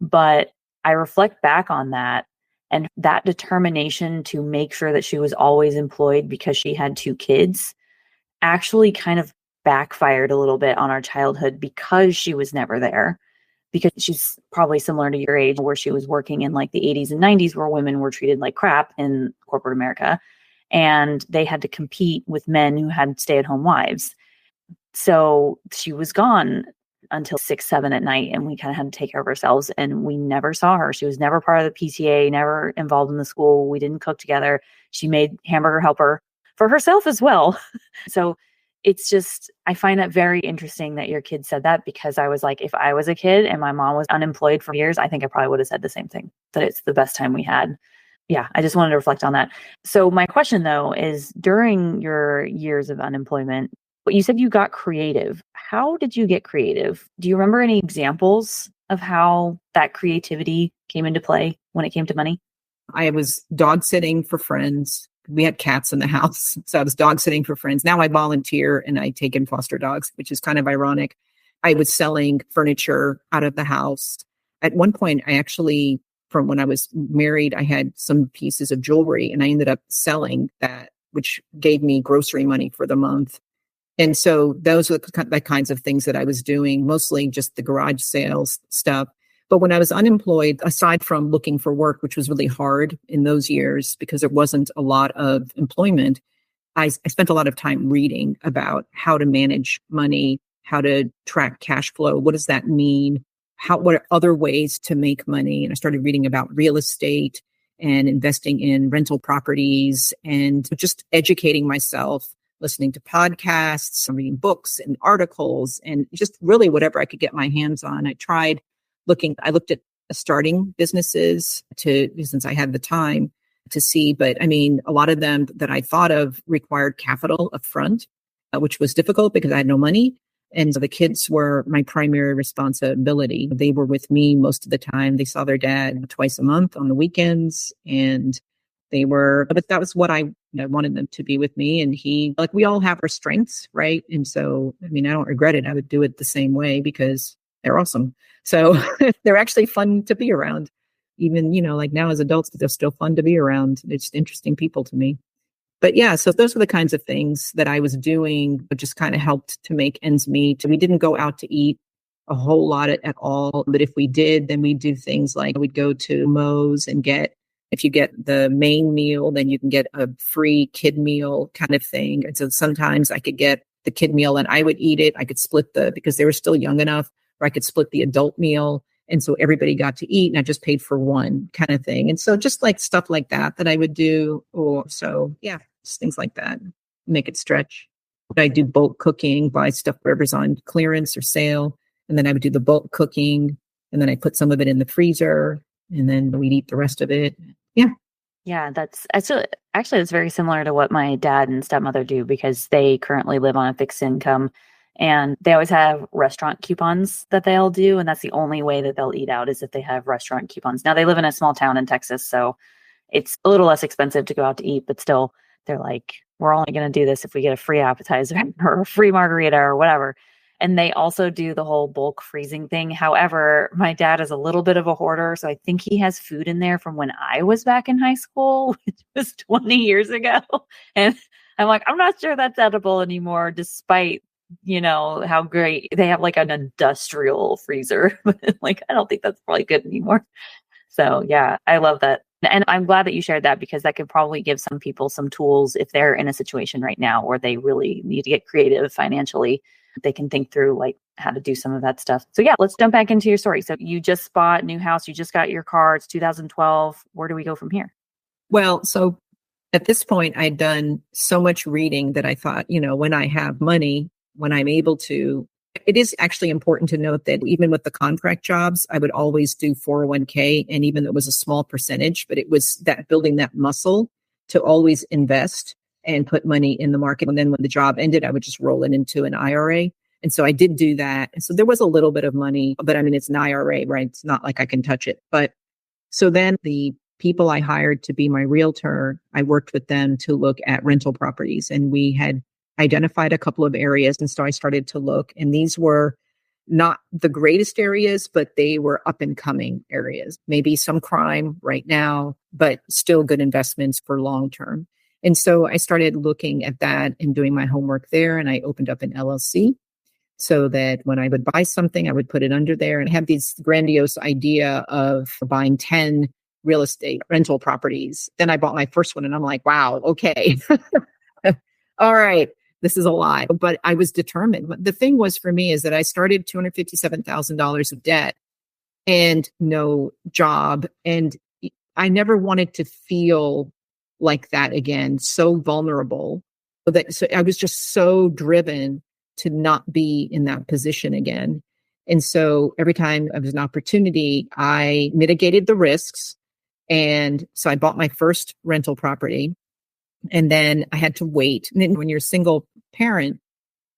But I reflect back on that, and that determination to make sure that she was always employed because she had two kids actually kind of backfired a little bit on our childhood because she was never there. Because she's probably similar to your age, where she was working in like the 80s and 90s where women were treated like crap in corporate America. And they had to compete with men who had stay-at-home wives. So she was gone until 6, 7 at night, and we kind of had to take care of ourselves. And we never saw her. She was never part of the PTA, never involved in the school. We didn't cook together. She made hamburger helper for herself as well. So it's just, I find that very interesting that your kid said that, because I was like, if I was a kid and my mom was unemployed for years, I think I probably would have said the same thing, that it's the best time we had. Yeah, I just wanted to reflect on that. So my question though is, during your years of unemployment, but you said you got creative. How did you get creative? Do you remember any examples of how that creativity came into play when it came to money? I was dog sitting for friends. We had cats in the house. So I was dog sitting for friends. Now I volunteer and I take in foster dogs, which is kind of ironic. I was selling furniture out of the house. At one point, I actually, from when I was married, I had some pieces of jewelry and I ended up selling that, which gave me grocery money for the month. And so those were the kinds of things that I was doing, mostly just the garage sales stuff. But when I was unemployed, aside from looking for work, which was really hard in those years because there wasn't a lot of employment, I spent a lot of time reading about how to manage money, how to track cash flow. What does that mean? What are other ways to make money? And I started reading about real estate and investing in rental properties and just educating myself, listening to podcasts, reading books and articles, and just really whatever I could get my hands on. I looked at starting businesses since I had the time to see, but I mean, a lot of them that I thought of required capital up front, which was difficult because I had no money. And so the kids were my primary responsibility. They were with me most of the time. They saw their dad twice a month on the weekends, but that was what I wanted them to be with me. And we all have our strengths, right? And so, I mean, I don't regret it. I would do it the same way because they're awesome. So they're actually fun to be around. Even, like now as adults, they're still fun to be around. It's just interesting people to me. But yeah, so those were the kinds of things that I was doing, but just kind of helped to make ends meet. We didn't go out to eat a whole lot at all. But if we did, then we'd do things like we'd go to Moe's and if you get the main meal, then you can get a free kid meal kind of thing. And so sometimes I could get the kid meal and I would eat it. I could because they were still young enough where I could split the adult meal. And so everybody got to eat and I just paid for one kind of thing. And so just like stuff like that I would do. Just things like that. Make it stretch. I do bulk cooking, buy stuff whatever's on clearance or sale. And then I would do the bulk cooking. And then I put some of it in the freezer and then we'd eat the rest of it. Yeah. Yeah, that's very similar to what my dad and stepmother do because they currently live on a fixed income. And they always have restaurant coupons that they'll do. And that's the only way that they'll eat out is if they have restaurant coupons. Now, they live in a small town in Texas, so it's a little less expensive to go out to eat. But still, they're like, we're only going to do this if we get a free appetizer or a free margarita or whatever. And they also do the whole bulk freezing thing. However, my dad is a little bit of a hoarder. So I think he has food in there from when I was back in high school, which was 20 years ago. And I'm like, I'm not sure that's edible anymore, despite how great they have like an industrial freezer, but like, I don't think that's probably good anymore. So yeah, I love that. And I'm glad that you shared that because that could probably give some people some tools if they're in a situation right now where they really need to get creative financially. They can think through like how to do some of that stuff. So yeah, let's jump back into your story. So you just bought a new house. You just got your car. It's 2012. Where do we go from here? Well, so at this point, I'd done so much reading that I thought, when I have money, when I'm able to, it is actually important to note that even with the contract jobs, I would always do 401k. And even though it was a small percentage, but it was that building that muscle to always invest and put money in the market. And then when the job ended, I would just roll it into an IRA. And so I did do that. And so there was a little bit of money, but I mean, it's an IRA, right? It's not like I can touch it. But so then the people I hired to be my realtor, I worked with them to look at rental properties, and we had identified a couple of areas. And so I started to look, and these were not the greatest areas, but they were up and coming areas. Maybe some crime right now, but still good investments for long term. And so I started looking at that and doing my homework there. And I opened up an LLC so that when I would buy something, I would put it under there and have this grandiose idea of buying 10 real estate rental properties. Then I bought my first one and I'm like, wow, okay. All right. This is a lot, but I was determined. The thing was for me is that I started $257,000 of debt and no job. And I never wanted to feel like that again, so vulnerable. So I was just so driven to not be in that position again. And so every time there was an opportunity, I mitigated the risks. And so I bought my first rental property. And then I had to wait. And then when you're a single parent,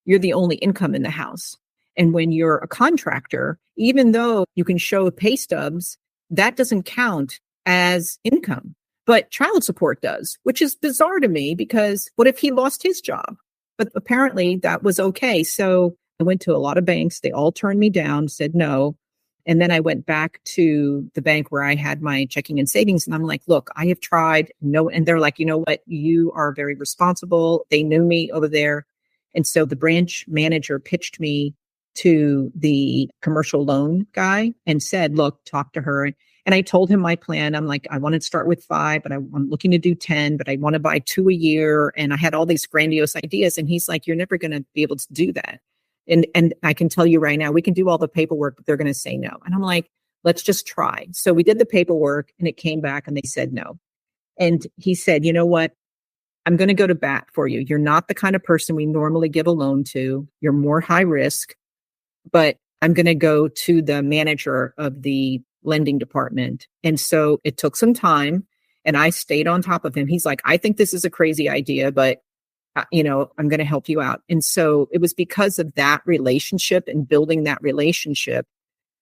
you're the only income in the house. And when you're a contractor, even though you can show pay stubs, that doesn't count as income. But child support does, which is bizarre to me because what if he lost his job? But apparently that was okay. So I went to a lot of banks. They all turned me down, said no. And then I went back to the bank where I had my checking and savings. And I'm like, look, I have tried. No. And they're like, you know what? You are very responsible. They knew me over there. And so the branch manager pitched me to the commercial loan guy and said, look, talk to her. And I told him my plan. I'm like, I want to start with 5, but I'm looking to do 10, but I want to buy 2 a year. And I had all these grandiose ideas. And he's like, you're never going to be able to do that. And I can tell you right now, we can do all the paperwork, but they're going to say no. And I'm like, let's just try. So we did the paperwork and it came back and they said no. And he said, you know what? I'm going to go to bat for you. You're not the kind of person we normally give a loan to. You're more high risk, but I'm going to go to the manager of the lending department. And so it took some time and I stayed on top of him. He's like, I think this is a crazy idea, but I'm going to help you out. And so it was because of that relationship and building that relationship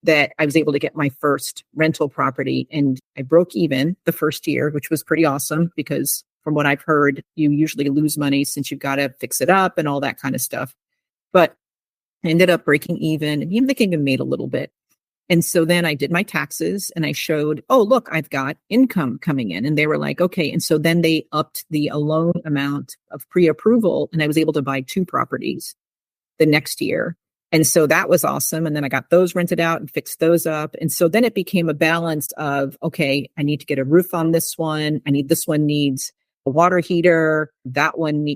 that I was able to get my first rental property. And I broke even the first year, which was pretty awesome because from what I've heard, you usually lose money since you've got to fix it up and all that kind of stuff. But I ended up breaking even and even thinking I made a little bit. And so then I did my taxes and I showed, oh, look, I've got income coming in. And they were like, okay. And so then they upped the loan amount of pre-approval and I was able to buy 2 properties the next year. And so that was awesome. And then I got those rented out and fixed those up. And so then it became a balance of, okay, I need to get a roof on this one. This one needs a water heater. That one,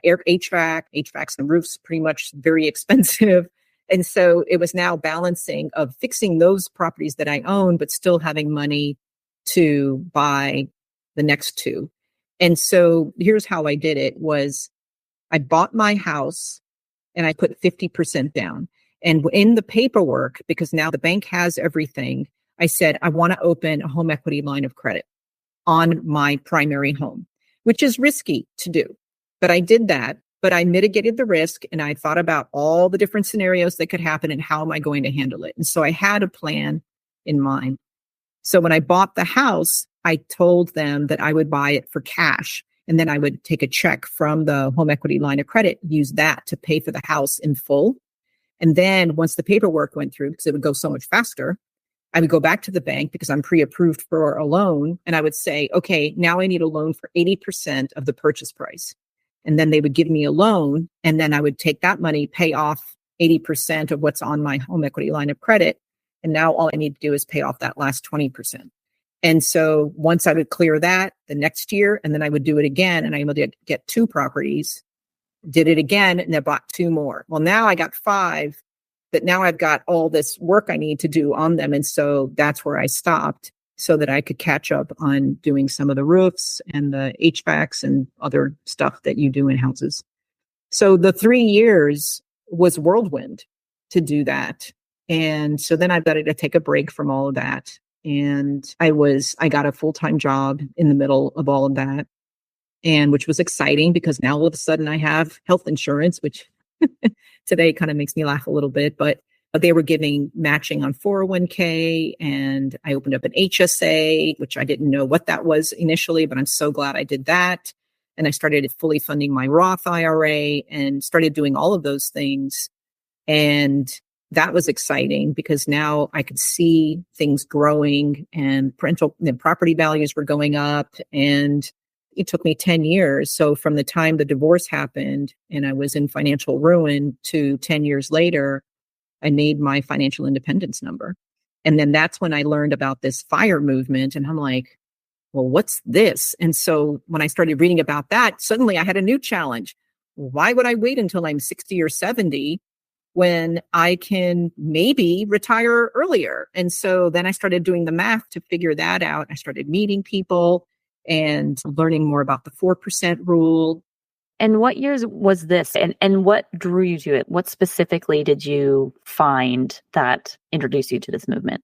air HVACs and roofs, pretty much very expensive. And so it was now balancing of fixing those properties that I own, but still having money to buy the next 2. And so here's how I did it was I bought my house and I put 50% down. And in the paperwork, because now the bank has everything, I said, I want to open a home equity line of credit on my primary home, which is risky to do. But I did that. But I mitigated the risk and I thought about all the different scenarios that could happen and how am I going to handle it? And so I had a plan in mind. So when I bought the house, I told them that I would buy it for cash. And then I would take a check from the home equity line of credit, use that to pay for the house in full. And then once the paperwork went through, because it would go so much faster, I would go back to the bank because I'm pre-approved for a loan. And I would say, okay, now I need a loan for 80% of the purchase price. And then they would give me a loan. And then I would take that money, pay off 80% of what's on my home equity line of credit. And now all I need to do is pay off that last 20%. And so once I would clear that the next year, and then I would do it again, and I would get 2 properties, did it again, and I bought 2 more. Well, now I got 5, but now I've got all this work I need to do on them. And so that's where I stopped so that I could catch up on doing some of the roofs and the HVACs and other stuff that you do in houses. So the 3 years was whirlwind to do that. And so then I decided to take a break from all of that. And I got a full-time job in the middle of all of that. And which was exciting because now all of a sudden I have health insurance, which today kind of makes me laugh a little bit, but they were giving matching on 401k and I opened up an HSA, which I didn't know what that was initially, but I'm so glad I did that. And I started fully funding my Roth IRA and started doing all of those things. And that was exciting because now I could see things growing and property values were going up. And it took me 10 years. So from the time the divorce happened and I was in financial ruin to 10 years later, I made my financial independence number. And then that's when I learned about this FIRE movement. And I'm like, well, what's this? And so when I started reading about that, suddenly I had a new challenge. Why would I wait until I'm 60 or 70 when I can maybe retire earlier? And so then I started doing the math to figure that out. I started meeting people and learning more about the 4% rule. And what years was this? And what drew you to it? What specifically did you find that introduced you to this movement?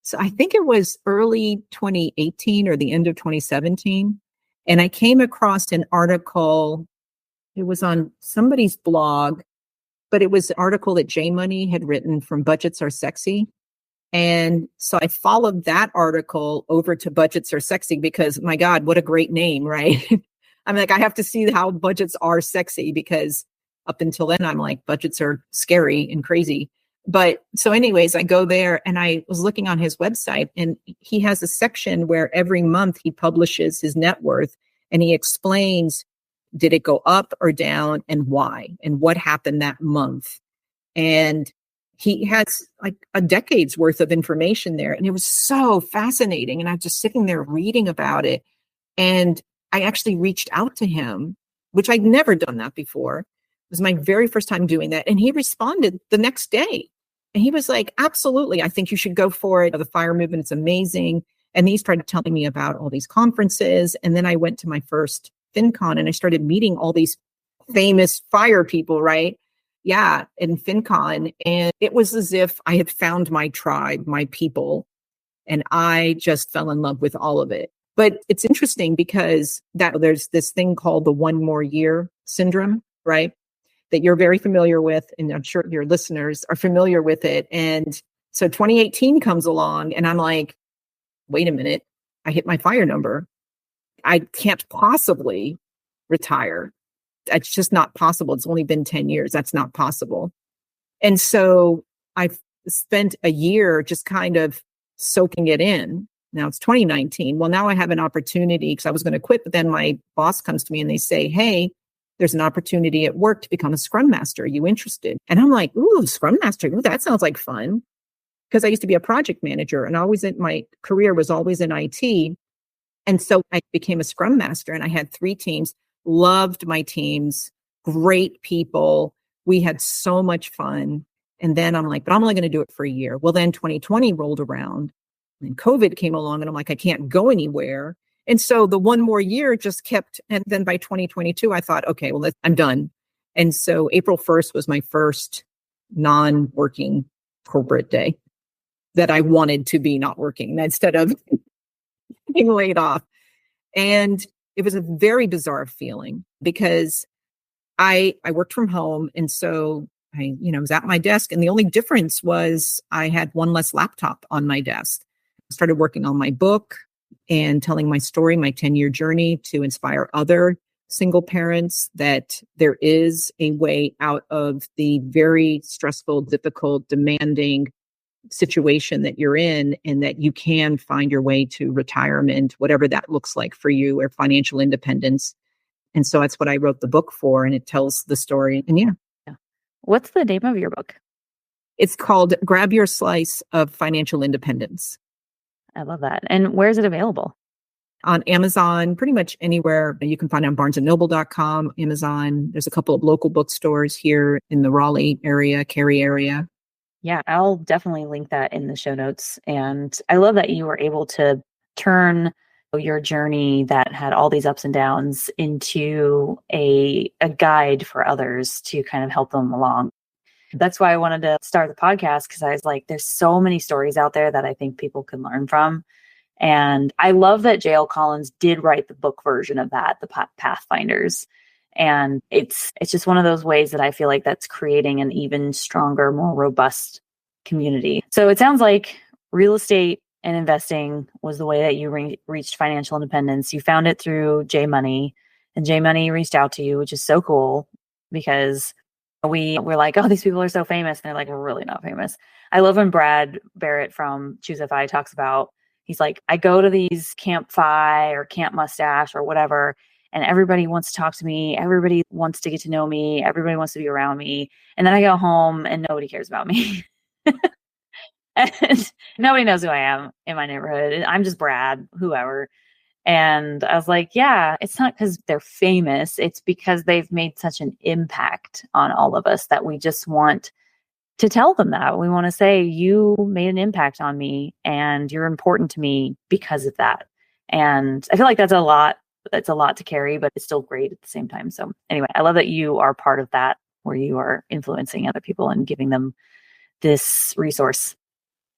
So I think it was early 2018 or the end of 2017. And I came across an article. It was on somebody's blog, but it was an article that J Money had written from Budgets Are Sexy. And so I followed that article over to Budgets Are Sexy because, my God, what a great name, right? I'm like, I have to see how budgets are sexy because up until then, I'm like, budgets are scary and crazy. But so anyways, I go there and I was looking on his website and he has a section where every month he publishes his net worth and he explains, did it go up or down and why and what happened that month? And he has like a decade's worth of information there. And it was so fascinating. And I was just sitting there reading about it. And I actually reached out to him, which I'd never done that before. It was my very first time doing that. And he responded the next day. And he was like, absolutely, I think you should go for it. The FIRE movement is amazing. And he started telling me about all these conferences. And then I went to my first FinCon and I started meeting all these famous FIRE people, right? Yeah, in FinCon. And it was as if I had found my tribe, my people, and I just fell in love with all of it. But it's interesting because there's this thing called the 1 more year syndrome, right? That you're very familiar with, and I'm sure your listeners are familiar with it. And so 2018 comes along and I'm like, wait a minute, I hit my FIRE number. I can't possibly retire. It's just not possible. It's only been 10 years. That's not possible. And so I've spent a year just kind of soaking it in. Now it's 2019. Well, now I have an opportunity because I was going to quit, but then my boss comes to me and they say, hey, there's an opportunity at work to become a Scrum Master. Are you interested? And I'm like, ooh, Scrum Master. Ooh, that sounds like fun. Because I used to be a project manager and my career was always in IT. And so I became a Scrum Master and I had 3 teams, loved my teams, great people. We had so much fun. And then I'm like, but I'm only going to do it for a year. Well, then 2020 rolled around and COVID came along and I'm like, I can't go anywhere. And so the 1 more year just kept. And then by 2022, I thought, okay, well, I'm done. And so April 1st was my first non-working corporate day that I wanted to be not working instead of being laid off. And it was a very bizarre feeling because I worked from home. And so I was at my desk and the only difference was I had 1 less laptop on my desk. I started working on my book and telling my story, my 10-year journey to inspire other single parents that there is a way out of the very stressful, difficult, demanding situation that you're in, and that you can find your way to retirement, whatever that looks like for you, or financial independence. And so that's what I wrote the book for, and it tells the story. And yeah. What's the name of your book? It's called Grab Your Slice of Financial Independence. I love that. And where is it available? On Amazon, pretty much anywhere. You can find it on barnesandnoble.com, Amazon. There's a couple of local bookstores here in the Raleigh area, Cary area. Yeah, I'll definitely link that in the show notes. And I love that you were able to turn your journey that had all these ups and downs into a guide for others to kind of help them along. That's why I wanted to start the podcast, because I was like, there's so many stories out there that I think people can learn from. And I love that J.L. Collins did write the book version of that, the Pathfinders. And it's just one of those ways that I feel like that's creating an even stronger, more robust community. So it sounds like real estate and investing was the way that you reached financial independence. You found it through J Money, and J Money reached out to you, which is so cool because we're like, oh, these people are so famous. And they're like, we're really not famous. I love when Brad Barrett from ChooseFI talks about, he's like, I go to these CampFI or Camp Mustache or whatever, and everybody wants to talk to me. Everybody wants to get to know me. Everybody wants to be around me. And then I go home and nobody cares about me. And nobody knows who I am in my neighborhood. I'm just Brad, whoever. And I was like, yeah, it's not because they're famous. It's because they've made such an impact on all of us that we just want to tell them that. We want to say, you made an impact on me and you're important to me because of that. And I feel like that's a lot to carry, but it's still great at the same time. So anyway, I love that you are part of that, where you are influencing other people and giving them this resource,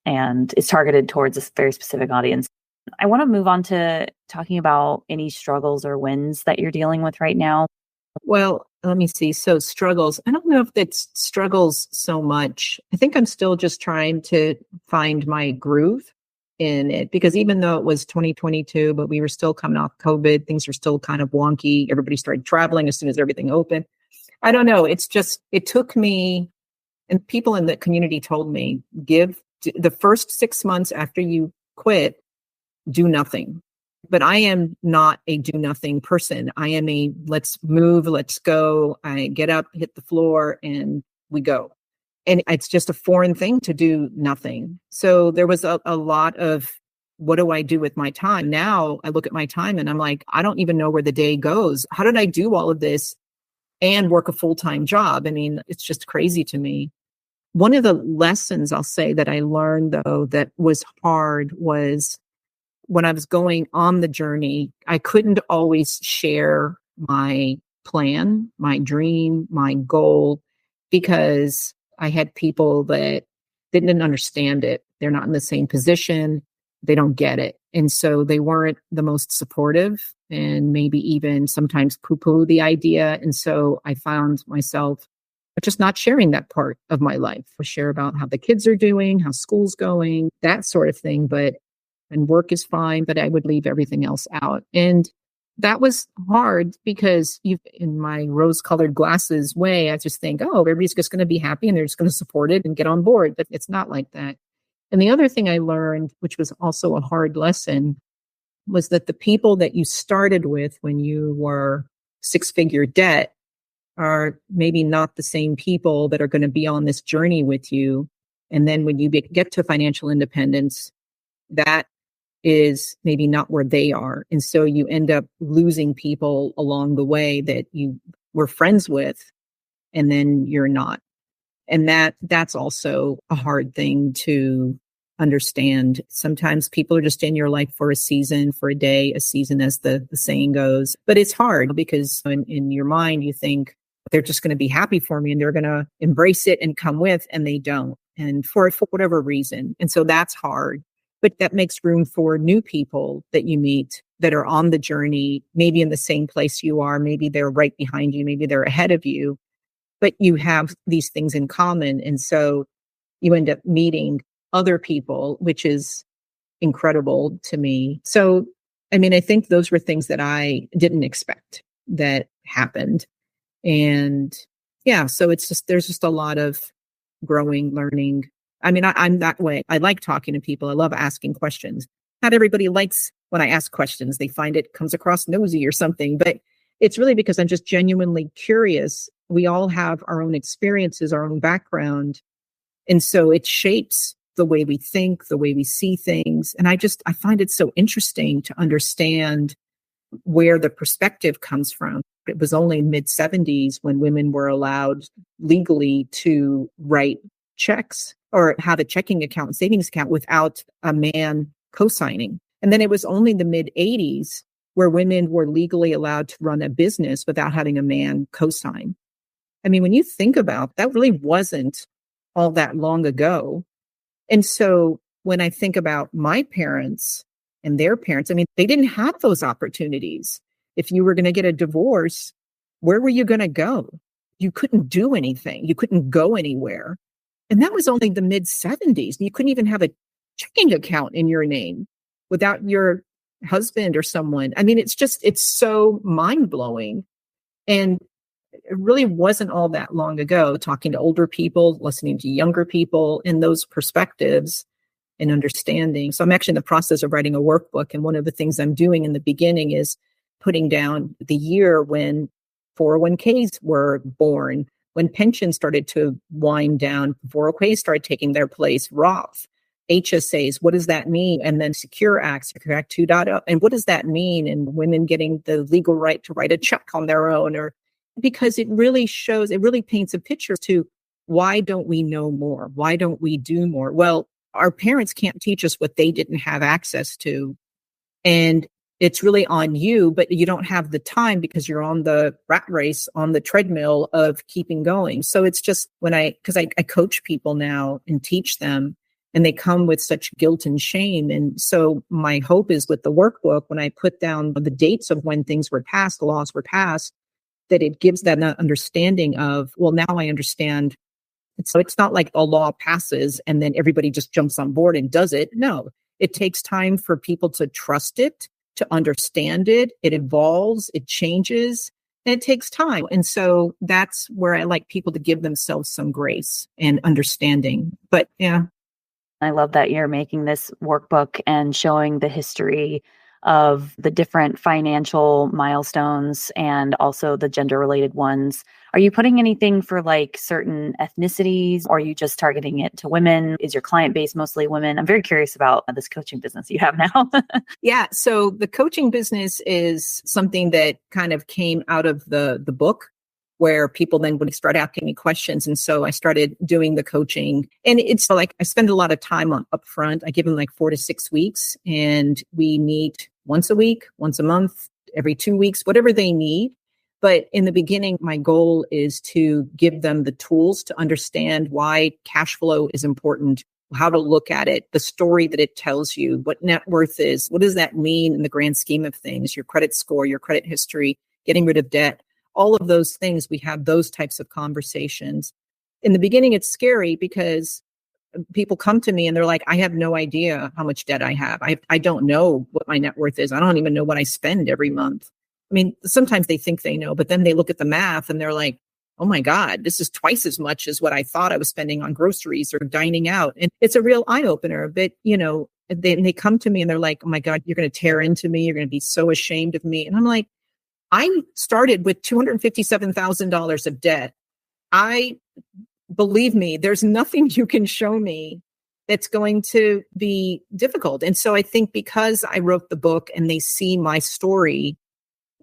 and it's targeted towards a very specific audience. I want to move on to talking about any struggles or wins that you're dealing with right now. Well, let me see. So struggles, I don't know if it's struggles so much. I think I'm still just trying to find my groove in it, because even though it was 2022, but we were still coming off COVID, things are still kind of wonky. Everybody started traveling as soon as everything opened. I don't know. It took me, and people in the community told me, the first 6 months after you quit, do nothing. But I am not a do nothing person. I am a let's move, let's go. I get up, hit the floor, and we go. And it's just a foreign thing to do nothing. So there was a lot of, what do I do with my time? Now I look at my time and I'm like, I don't even know where the day goes. How did I do all of this and work a full-time job? I mean, it's just crazy to me. One of the lessons I'll say that I learned, though, that was hard was when I was going on the journey, I couldn't always share my plan, my dream, my goal, because I had people that didn't understand it. They're not in the same position. They don't get it. And so they weren't the most supportive and maybe even sometimes poo-poo the idea. And so I found myself just not sharing that part of my life. I share about how the kids are doing, how school's going, that sort of thing. And work is fine, but I would leave everything else out. And that was hard because in my rose-colored glasses way, I just think, oh, everybody's just going to be happy and they're just going to support it and get on board. But it's not like that. And the other thing I learned, which was also a hard lesson, was that the people that you started with when you were six-figure debt are maybe not the same people that are going to be on this journey with you. And then when you get to financial independence, that is maybe not where they are. And so you end up losing people along the way that you were friends with, and then you're not. And that's also a hard thing to understand. Sometimes people are just in your life for a season, for a day, a season, as the saying goes. But it's hard because in your mind, you think they're just going to be happy for me and they're going to embrace it and come with, and they don't. And for whatever reason. And so that's hard. But that makes room for new people that you meet that are on the journey, maybe in the same place you are. Maybe they're right behind you. Maybe they're ahead of you. But you have these things in common. And so you end up meeting other people, which is incredible to me. So, I mean, I think those were things that I didn't expect that happened. And yeah, so there's just a lot of growing, learning. I mean, I'm that way. I like talking to people. I love asking questions. Not everybody likes when I ask questions. They find it comes across nosy or something, but it's really because I'm just genuinely curious. We all have our own experiences, our own background. And so it shapes the way we think, the way we see things. And I find it so interesting to understand where the perspective comes from. It was only mid-70s when women were allowed legally to write checks or have a checking account, savings account without a man co-signing. And then it was only the mid-80s where women were legally allowed to run a business without having a man co-sign. I mean, when you think about that, really wasn't all that long ago. And so when I think about my parents and their parents, I mean, they didn't have those opportunities. If you were going to get a divorce, where were you going to go? You couldn't do anything. You couldn't go anywhere. And that was only the mid-70s. You couldn't even have a checking account in your name without your husband or someone. I mean, it's so mind-blowing. And it really wasn't all that long ago, talking to older people, listening to younger people and those perspectives and understanding. So I'm actually in the process of writing a workbook. And one of the things I'm doing in the beginning is putting down the year when 401ks were born, when pensions started to wind down, 401ks started taking their place, Roth, HSAs, what does that mean? And then Secure Act, Secure Act 2.0. And what does that mean? And women getting the legal right to write a check on their own, or because it really paints a picture to why don't we know more? Why don't we do more? Well, our parents can't teach us what they didn't have access to. And it's really on you, but you don't have the time because you're on the rat race, on the treadmill of keeping going. So it's just because I coach people now and teach them, and they come with such guilt and shame. And so my hope is with the workbook, when I put down the dates of when things were passed, laws were passed, that it gives that understanding of, well, now I understand. So it's not like a law passes and then everybody just jumps on board and does it. No, it takes time for people to trust it, to understand it. It evolves, it changes, and it takes time. And so that's where I like people to give themselves some grace and understanding. But yeah. I love that you're making this workbook and showing the history of the different financial milestones and also the gender related ones. Are you putting anything for like certain ethnicities, or are you just targeting it to women? Is your client base mostly women? I'm very curious about this coaching business you have now. Yeah. So the coaching business is something that kind of came out of the book, where people then would start asking me questions. And so I started doing the coaching, and it's like I spend a lot of time on upfront. I give them like 4 to 6 weeks, and we meet once a week, once a month, every 2 weeks, whatever they need. But in the beginning, my goal is to give them the tools to understand why cash flow is important, how to look at it, the story that it tells you, what net worth is, what does that mean in the grand scheme of things, your credit score, your credit history, getting rid of debt, all of those things. We have those types of conversations. In the beginning, it's scary because people come to me and they're like, I have no idea how much debt I have. I don't know what my net worth is. I don't even know what I spend every month. I mean, sometimes they think they know, but then they look at the math and they're like, oh my God, this is twice as much as what I thought I was spending on groceries or dining out. And it's a real eye opener. But, they come to me and they're like, oh my God, you're going to tear into me. You're going to be so ashamed of me. And I'm like, I started with $257,000 of debt. Believe me, there's nothing you can show me that's going to be difficult. And so I think because I wrote the book and they see my story,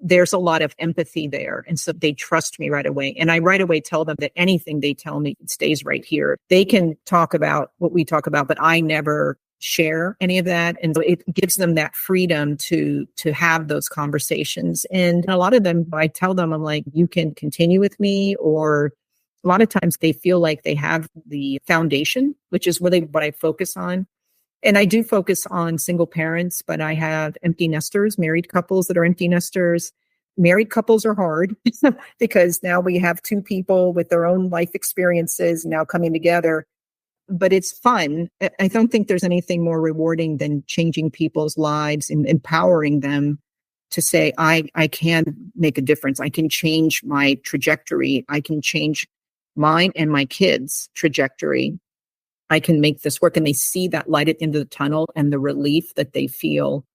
there's a lot of empathy there. And so they trust me right away. And I right away tell them that anything they tell me stays right here. They can talk about what we talk about, but I never share any of that. And so it gives them that freedom to have those conversations. And a lot of them, I tell them, I'm like, you can continue with me, or a lot of times they feel like they have the foundation, which is really what I focus on. And I do focus on single parents, but I have empty nesters, married couples that are empty nesters. Married couples are hard because now we have two people with their own life experiences now coming together. But it's fun. I don't think there's anything more rewarding than changing people's lives and empowering them to say, I can make a difference. I can change my trajectory. I can change mine and my kids' trajectory. I can make this work. And they see that light at the end of the tunnel and the relief that they feel.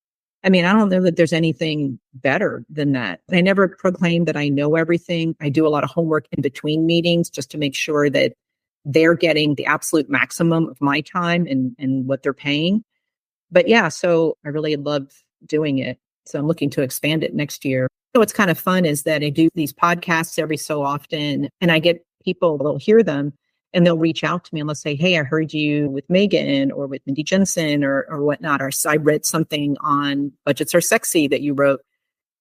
I mean, I don't know that there's anything better than that. I never proclaim that I know everything. I do a lot of homework in between meetings just to make sure that they're getting the absolute maximum of my time and what they're paying. But yeah, so I really love doing it. So I'm looking to expand it next year. So what's kind of fun is that I do these podcasts every so often, and I get people, they'll hear them and they'll reach out to me and they'll say, hey, I heard you with Megan or with Mindy Jensen or whatnot, or I read something on Budgets Are Sexy that you wrote.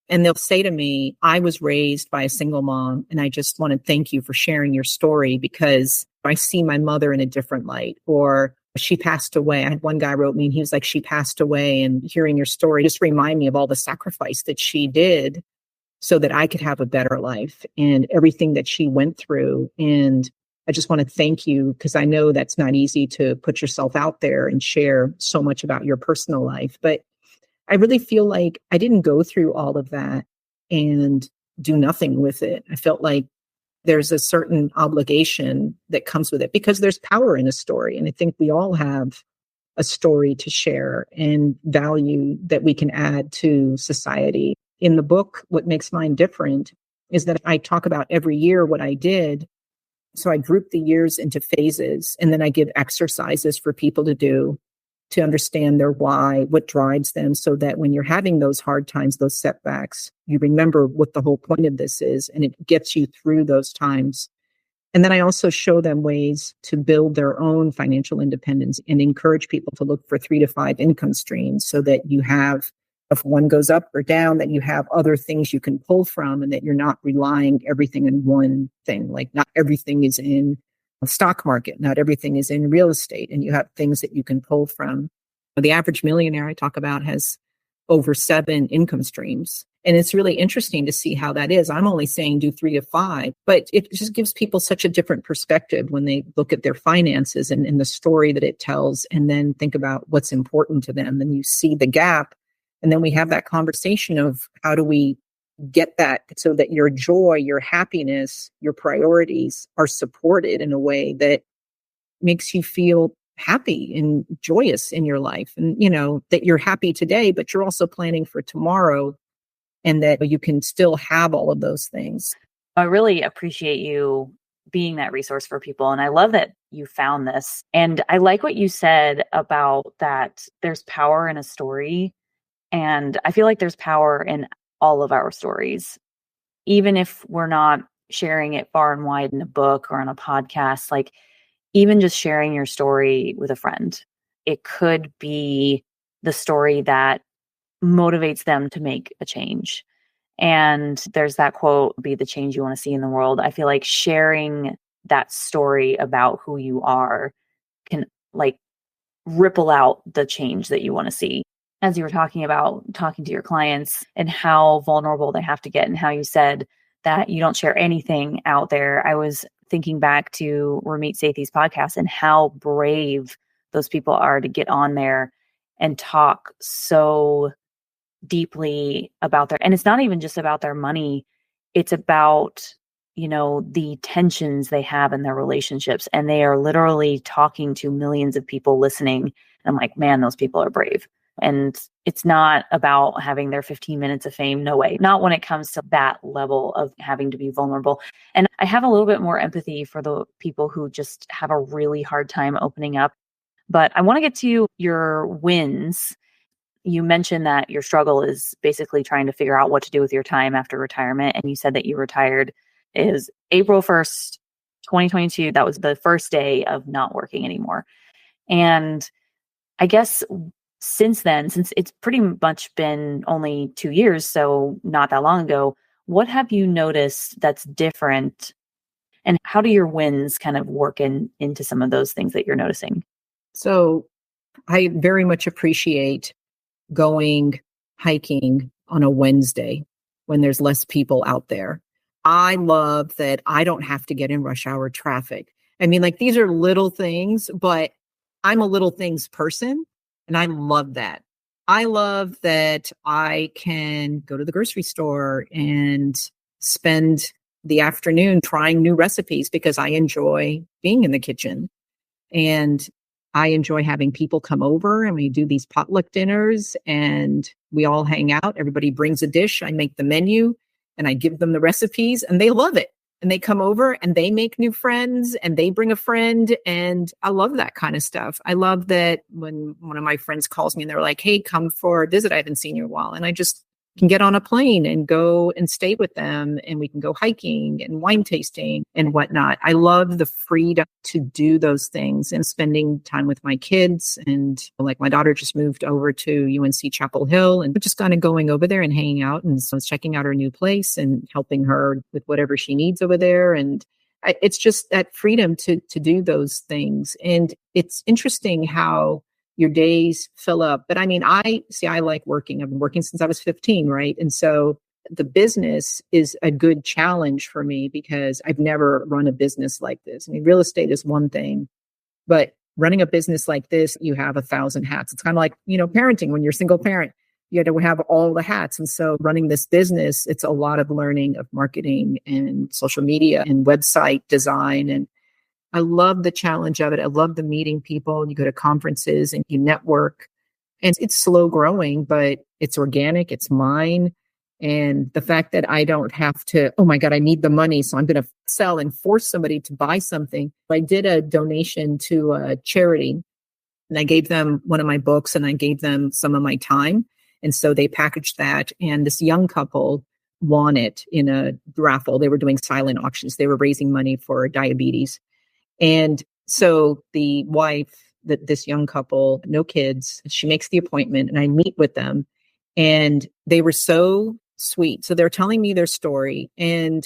And they'll say to me, I was raised by a single mom, and I just want to thank you for sharing your story because I see my mother in a different light, or she passed away. I had one guy wrote me and he was like, she passed away, and hearing your story just remind me of all the sacrifice that she did so that I could have a better life and everything that she went through. And I just want to thank you because I know that's not easy to put yourself out there and share so much about your personal life. But I really feel like I didn't go through all of that and do nothing with it. I felt like there's a certain obligation that comes with it because there's power in a story. And I think we all have a story to share and value that we can add to society. In the book, what makes mine different is that I talk about every year what I did. So I group the years into phases, and then I give exercises for people to do to understand their why, what drives them, so that when you're having those hard times, those setbacks, you remember what the whole point of this is, and it gets you through those times. And then I also show them ways to build their own financial independence and encourage people to look for 3 to 5 income streams so that you have, if one goes up or down, that you have other things you can pull from and that you're not relying everything in one thing. Like not everything is in the stock market, not everything is in real estate, and you have things that you can pull from. The average millionaire I talk about has over 7 income streams. And it's really interesting to see how that is. I'm only saying do 3 to 5, but it just gives people such a different perspective when they look at their finances and the story that it tells, and then think about what's important to them. And you see the gap. And then we have that conversation of how do we get that so that your joy, your happiness, your priorities are supported in a way that makes you feel happy and joyous in your life. And, that you're happy today, but you're also planning for tomorrow and that you can still have all of those things. I really appreciate you being that resource for people. And I love that you found this. And I like what you said about that there's power in a story. And I feel like there's power in all of our stories, even if we're not sharing it far and wide in a book or on a podcast, like even just sharing your story with a friend. It could be the story that motivates them to make a change. And there's that quote, be the change you want to see in the world. I feel like sharing that story about who you are can like ripple out the change that you want to see. As you were talking about talking to your clients and how vulnerable they have to get and how you said that you don't share anything out there. I was thinking back to Ramit Sethi's podcast and how brave those people are to get on there and talk so deeply about and it's not even just about their money. It's about, the tensions they have in their relationships. And they are literally talking to millions of people listening. And I'm like, man, those people are brave. And it's not about having their 15 minutes of fame. No way. Not when it comes to that level of having to be vulnerable. And I have a little bit more empathy for the people who just have a really hard time opening up. But I want to get to your wins. You mentioned that your struggle is basically trying to figure out what to do with your time after retirement. And you said that you retired is April 1st, 2022. That was the first day of not working anymore. And I guess since then, since it's pretty much been only 2 years, so not that long ago, what have you noticed that's different? And how do your wins kind of work into some of those things that you're noticing? So I very much appreciate going hiking on a Wednesday when there's less people out there. I love that I don't have to get in rush hour traffic. I mean, like these are little things, but I'm a little things person and I love that. I love that I can go to the grocery store and spend the afternoon trying new recipes because I enjoy being in the kitchen. And I enjoy having people come over and we do these potluck dinners and we all hang out. Everybody brings a dish. I make the menu and I give them the recipes and they love it. And they come over and they make new friends and they bring a friend. And I love that kind of stuff. I love that when one of my friends calls me and they're like, hey, come for a visit. I haven't seen you in a while. And I just can get on a plane and go and stay with them and we can go hiking and wine tasting and whatnot. I love the freedom to do those things and spending time with my kids. And like my daughter just moved over to UNC Chapel Hill and we're just kind of going over there and hanging out. And so I was checking out her new place and helping her with whatever she needs over there. And it's just that freedom to do those things. And it's interesting how your days fill up. But I mean, I like working. I've been working since I was 15, right? And so the business is a good challenge for me because I've never run a business like this. I mean, real estate is one thing, but running a business like this, you have 1,000 hats. It's kind of like, parenting when you're a single parent, you had to have all the hats. And so running this business, it's a lot of learning of marketing and social media and website design. And I love the challenge of it. I love the meeting people. You go to conferences and you network. And it's slow growing, but it's organic. It's mine. And the fact that I don't have to, oh my God, I need the money, so I'm going to sell and force somebody to buy something. I did a donation to a charity and I gave them one of my books and I gave them some of my time. And so they packaged that. And this young couple won it in a raffle. They were doing silent auctions. They were raising money for diabetes. And so the wife, this young couple, no kids, she makes the appointment and I meet with them and they were so sweet. So they're telling me their story. And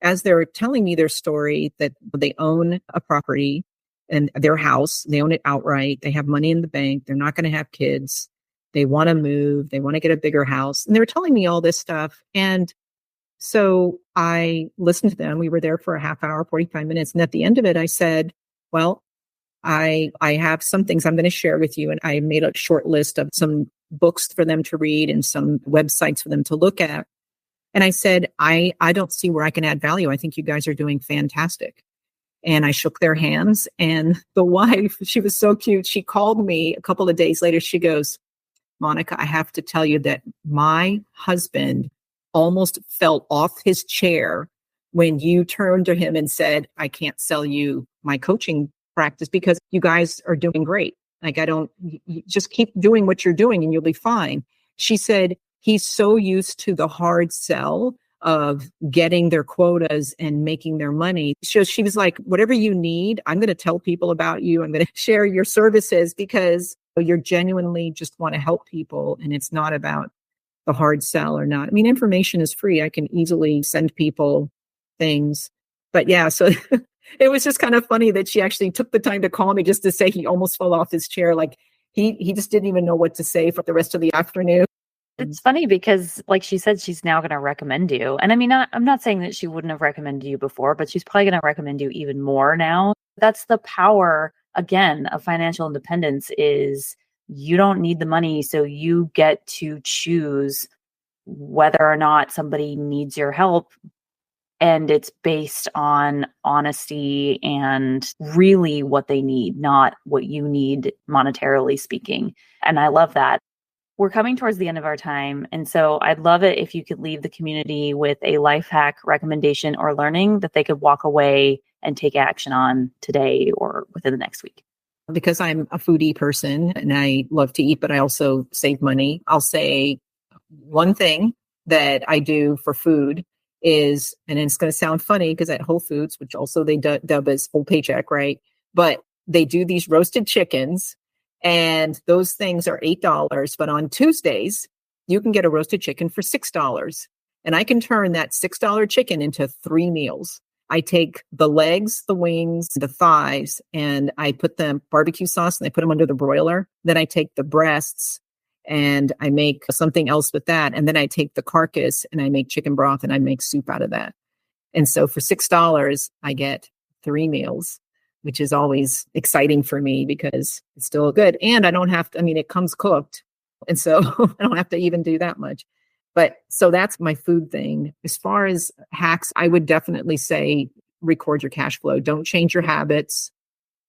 as they're telling me their story, that they own a property and their house, they own it outright. They have money in the bank. They're not going to have kids. They want to move. They want to get a bigger house. And they were telling me all this stuff. And so I listened to them. We were there for a half hour, 45 minutes. And at the end of it, I said, well, I have some things I'm going to share with you. And I made a short list of some books for them to read and some websites for them to look at. And I said, I don't see where I can add value. I think you guys are doing fantastic. And I shook their hands. And the wife, she was so cute. She called me a couple of days later. She goes, Monica, I have to tell you that my husband almost fell off his chair when you turned to him and said, I can't sell you my coaching practice because you guys are doing great. Like, you just keep doing what you're doing and you'll be fine. She said, he's so used to the hard sell of getting their quotas and making their money. So she was like, whatever you need, I'm going to tell people about you. I'm going to share your services because you're genuinely just want to help people. And it's not about the hard sell or not. I mean, information is free. I can easily send people things. But yeah, so it was just kind of funny that she actually took the time to call me just to say he almost fell off his chair. Like he just didn't even know what to say for the rest of the afternoon. It's funny because, like she said, she's now going to recommend you. And I mean, I'm not saying that she wouldn't have recommended you before, but she's probably going to recommend you even more now. That's the power, again, of financial independence is you don't need the money. So you get to choose whether or not somebody needs your help. And it's based on honesty and really what they need, not what you need monetarily speaking. And I love that. We're coming towards the end of our time. And so I'd love it if you could leave the community with a life hack, recommendation, or learning that they could walk away and take action on today or within the next week. Because I'm a foodie person and I love to eat, but I also save money. I'll say one thing that I do for food is, and it's going to sound funny because at Whole Foods, which also they dub as full paycheck, right? But they do these roasted chickens. And those things are $8. But on Tuesdays, you can get a roasted chicken for $6. And I can turn that $6 chicken into 3 meals. I take the legs, the wings, the thighs, and I put them barbecue sauce and I put them under the broiler. Then I take the breasts and I make something else with that. And then I take the carcass and I make chicken broth and I make soup out of that. And so for $6, I get 3 meals, which is always exciting for me because it's still good. And I don't have to, I mean, it comes cooked. And so I don't have to even do that much. But so that's my food thing. As far as hacks, I would definitely say record your cash flow. Don't change your habits.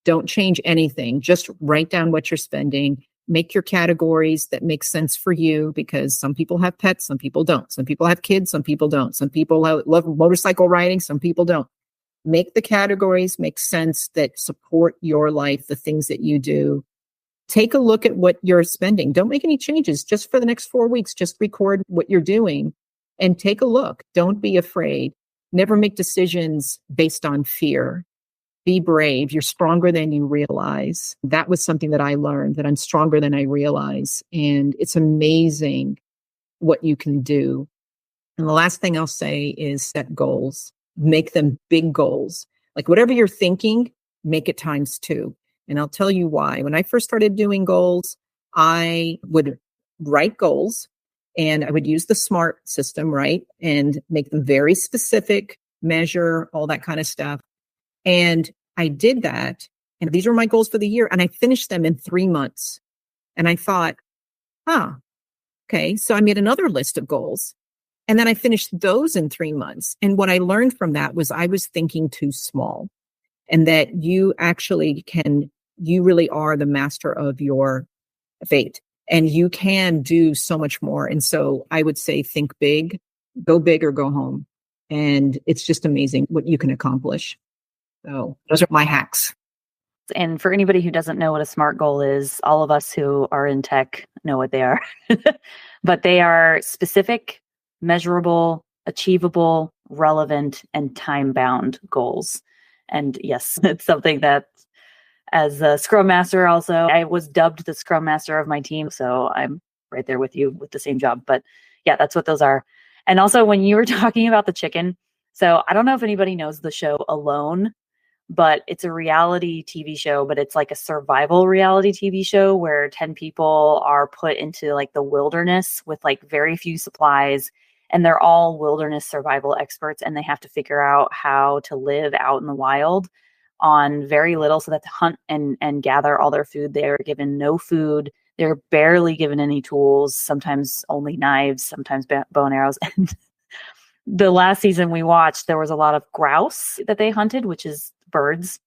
Don't change anything. Just write down what you're spending. Make your categories that make sense for you because some people have pets, some people don't. Some people have kids, some people don't. Some people love motorcycle riding, some people don't. Make the categories make sense that support your life, the things that you do. Take a look at what you're spending. Don't make any changes just for the next 4 weeks. Just record what you're doing and take a look. Don't be afraid. Never make decisions based on fear. Be brave. You're stronger than you realize. That was something that I learned, that I'm stronger than I realize. And it's amazing what you can do. And the last thing I'll say is set goals. Make them big goals. Like whatever you're thinking, make it times 2. And I'll tell you why. When I first started doing goals, I would write goals and I would use the SMART system, right? And make them very specific, measure, all that kind of stuff. And I did that. And these were my goals for the year. And I finished them in 3 months. And I thought, okay. So I made another list of goals. And then I finished those in 3 months. And what I learned from that was I was thinking too small. And that you actually you really are the master of your fate. And you can do so much more. And so I would say think big or go home. And it's just amazing what you can accomplish. So those are my hacks. And for anybody who doesn't know what a SMART goal is, all of us who are in tech know what they are. But they are specific, measurable, achievable, relevant, and time-bound goals. And yes, it's something that as a Scrum Master also, I was dubbed the Scrum Master of my team. So I'm right there with you with the same job. But yeah, that's what those are. And also when you were talking about the chicken, so I don't know if anybody knows the show Alone, but it's a reality TV show, but it's like a survival reality TV show where 10 people are put into like the wilderness with like very few supplies. And they're all wilderness survival experts, and they have to figure out how to live out in the wild on very little, so that to hunt and gather all their food. They are given no food. They're barely given any tools, sometimes only knives, sometimes bow and arrows. And the last season we watched, there was a lot of grouse that they hunted, which is birds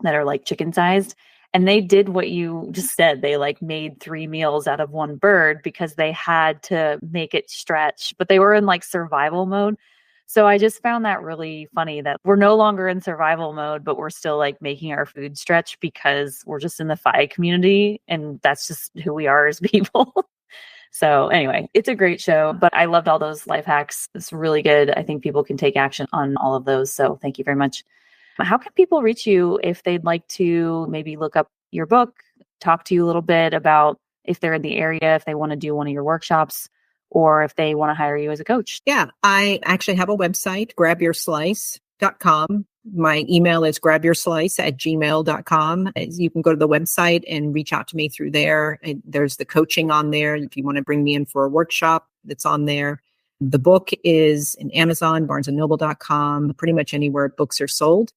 that are like chicken sized. And they did what you just said. They like made 3 meals out of one bird because they had to make it stretch, but they were in like survival mode. So I just found that really funny that we're no longer in survival mode, but we're still like making our food stretch because we're just in the FI community and that's just who we are as people. So anyway, it's a great show, but I loved all those life hacks. It's really good. I think people can take action on all of those. So thank you very much. How can people reach you if they'd like to maybe look up your book, talk to you a little bit about if they're in the area, if they want to do one of your workshops, or if they want to hire you as a coach? Yeah, I actually have a website, grabyourslice.com. My email is grabyourslice@gmail.com. You can go to the website and reach out to me through there. There's the coaching on there. If you want to bring me in for a workshop, that's on there. The book is in Amazon, barnesandnoble.com, pretty much anywhere books are sold.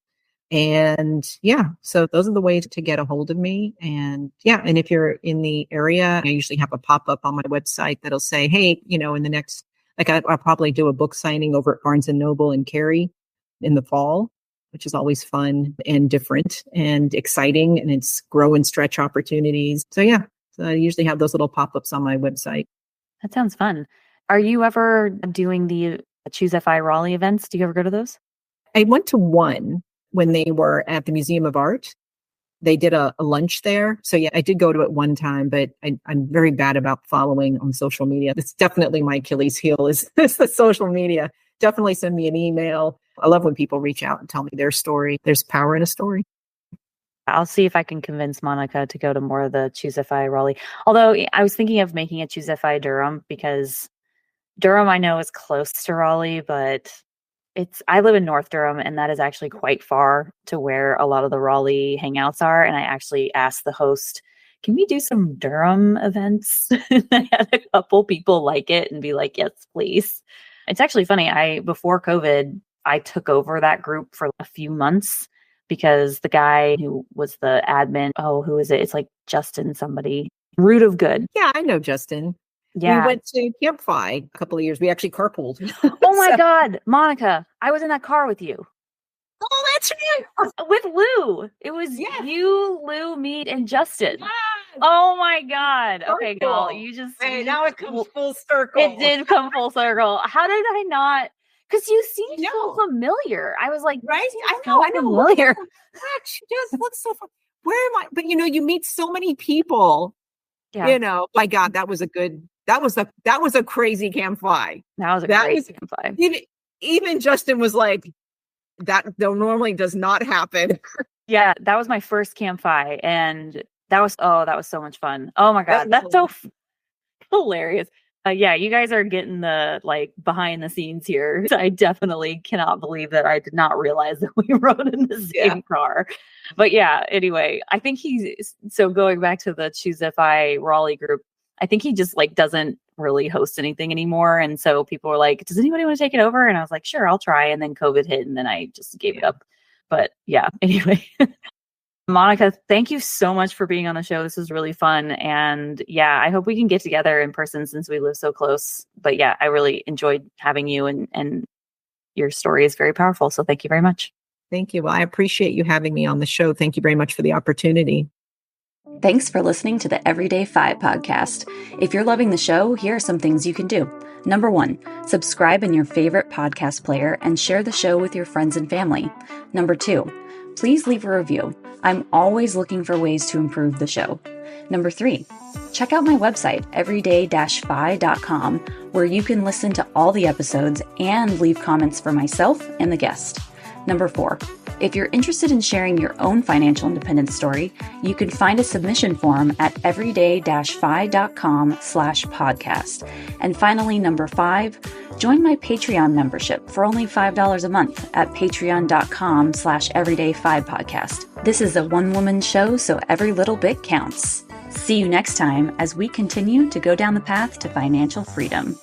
And yeah, so those are the ways to get a hold of me. And yeah, and if you're in the area, I usually have a pop-up on my website that'll say, hey, in the next, like I'll probably do a book signing over at Barnes and Noble in Cary in the fall, which is always fun and different and exciting. And it's grow and stretch opportunities. So yeah, so I usually have those little pop-ups on my website. That sounds fun. Are you ever doing the Choose FI Raleigh events? Do you ever go to those? I went to one when they were at the Museum of Art. They did a lunch there. So yeah, I did go to it one time, but I'm very bad about following on social media. It's definitely my Achilles heel is the social media. Definitely send me an email. I love when people reach out and tell me their story. There's power in a story. I'll see if I can convince Monica to go to more of the Choose FI Raleigh. Although I was thinking of making a Choose FI Durham because Durham I know is close to Raleigh, but I live in North Durham and that is actually quite far to where a lot of the Raleigh hangouts are. And I actually asked the host, can we do some Durham events? I had a couple people like it and be like, yes, please. It's actually funny. Before COVID, I took over that group for a few months because the guy who was the admin, who is it? It's like Justin somebody, Root of Good. Yeah, I know Justin. Yeah. We went to CampFI a couple of years. We actually carpooled. Oh my God, Monica, I was in that car with you. Oh, that's right. With Lou. It was you, Lou, me, and Justin. Yes. Oh my God. Okay, girl. Hey, now it comes full circle. It did come full circle. How did I not? Because you seem so familiar. I was like, right? I know. Familiar. She just looks so fun. Where am I? But you meet so many people. Yeah. My God, that was a crazy CampFI. That was a crazy CampFI. Even Justin was like, that normally does not happen. Yeah, that was my first CampFI, and that was so much fun. Oh my God, that's so hilarious. Yeah, you guys are getting the behind the scenes here. I definitely cannot believe that I did not realize that we rode in the same car. But yeah, anyway, I think so going back to the Choose FI Raleigh group, I think he just doesn't really host anything anymore. And so people were like, does anybody want to take it over? And I was like, sure, I'll try. And then COVID hit and then I just gave it up. But yeah, anyway. Monica, thank you so much for being on the show. This was really fun. And yeah, I hope we can get together in person since we live so close. But yeah, I really enjoyed having you and your story is very powerful. So thank you very much. Thank you. Well, I appreciate you having me on the show. Thank you very much for the opportunity. Thanks for listening to the EverydayFI podcast. If you're loving the show, here are some things you can do. Number 1, subscribe in your favorite podcast player and share the show with your friends and family. Number 2, please leave a review. I'm always looking for ways to improve the show. Number 3, check out my website, EverydayFI.com, where you can listen to all the episodes and leave comments for myself and the guest. Number 4, if you're interested in sharing your own financial independence story, you can find a submission form at everyday-fi.com/podcast. And finally, number 5, join my Patreon membership for only $5 a month at patreon.com/everydayfipodcast. This is a one-woman show, so every little bit counts. See you next time as we continue to go down the path to financial freedom.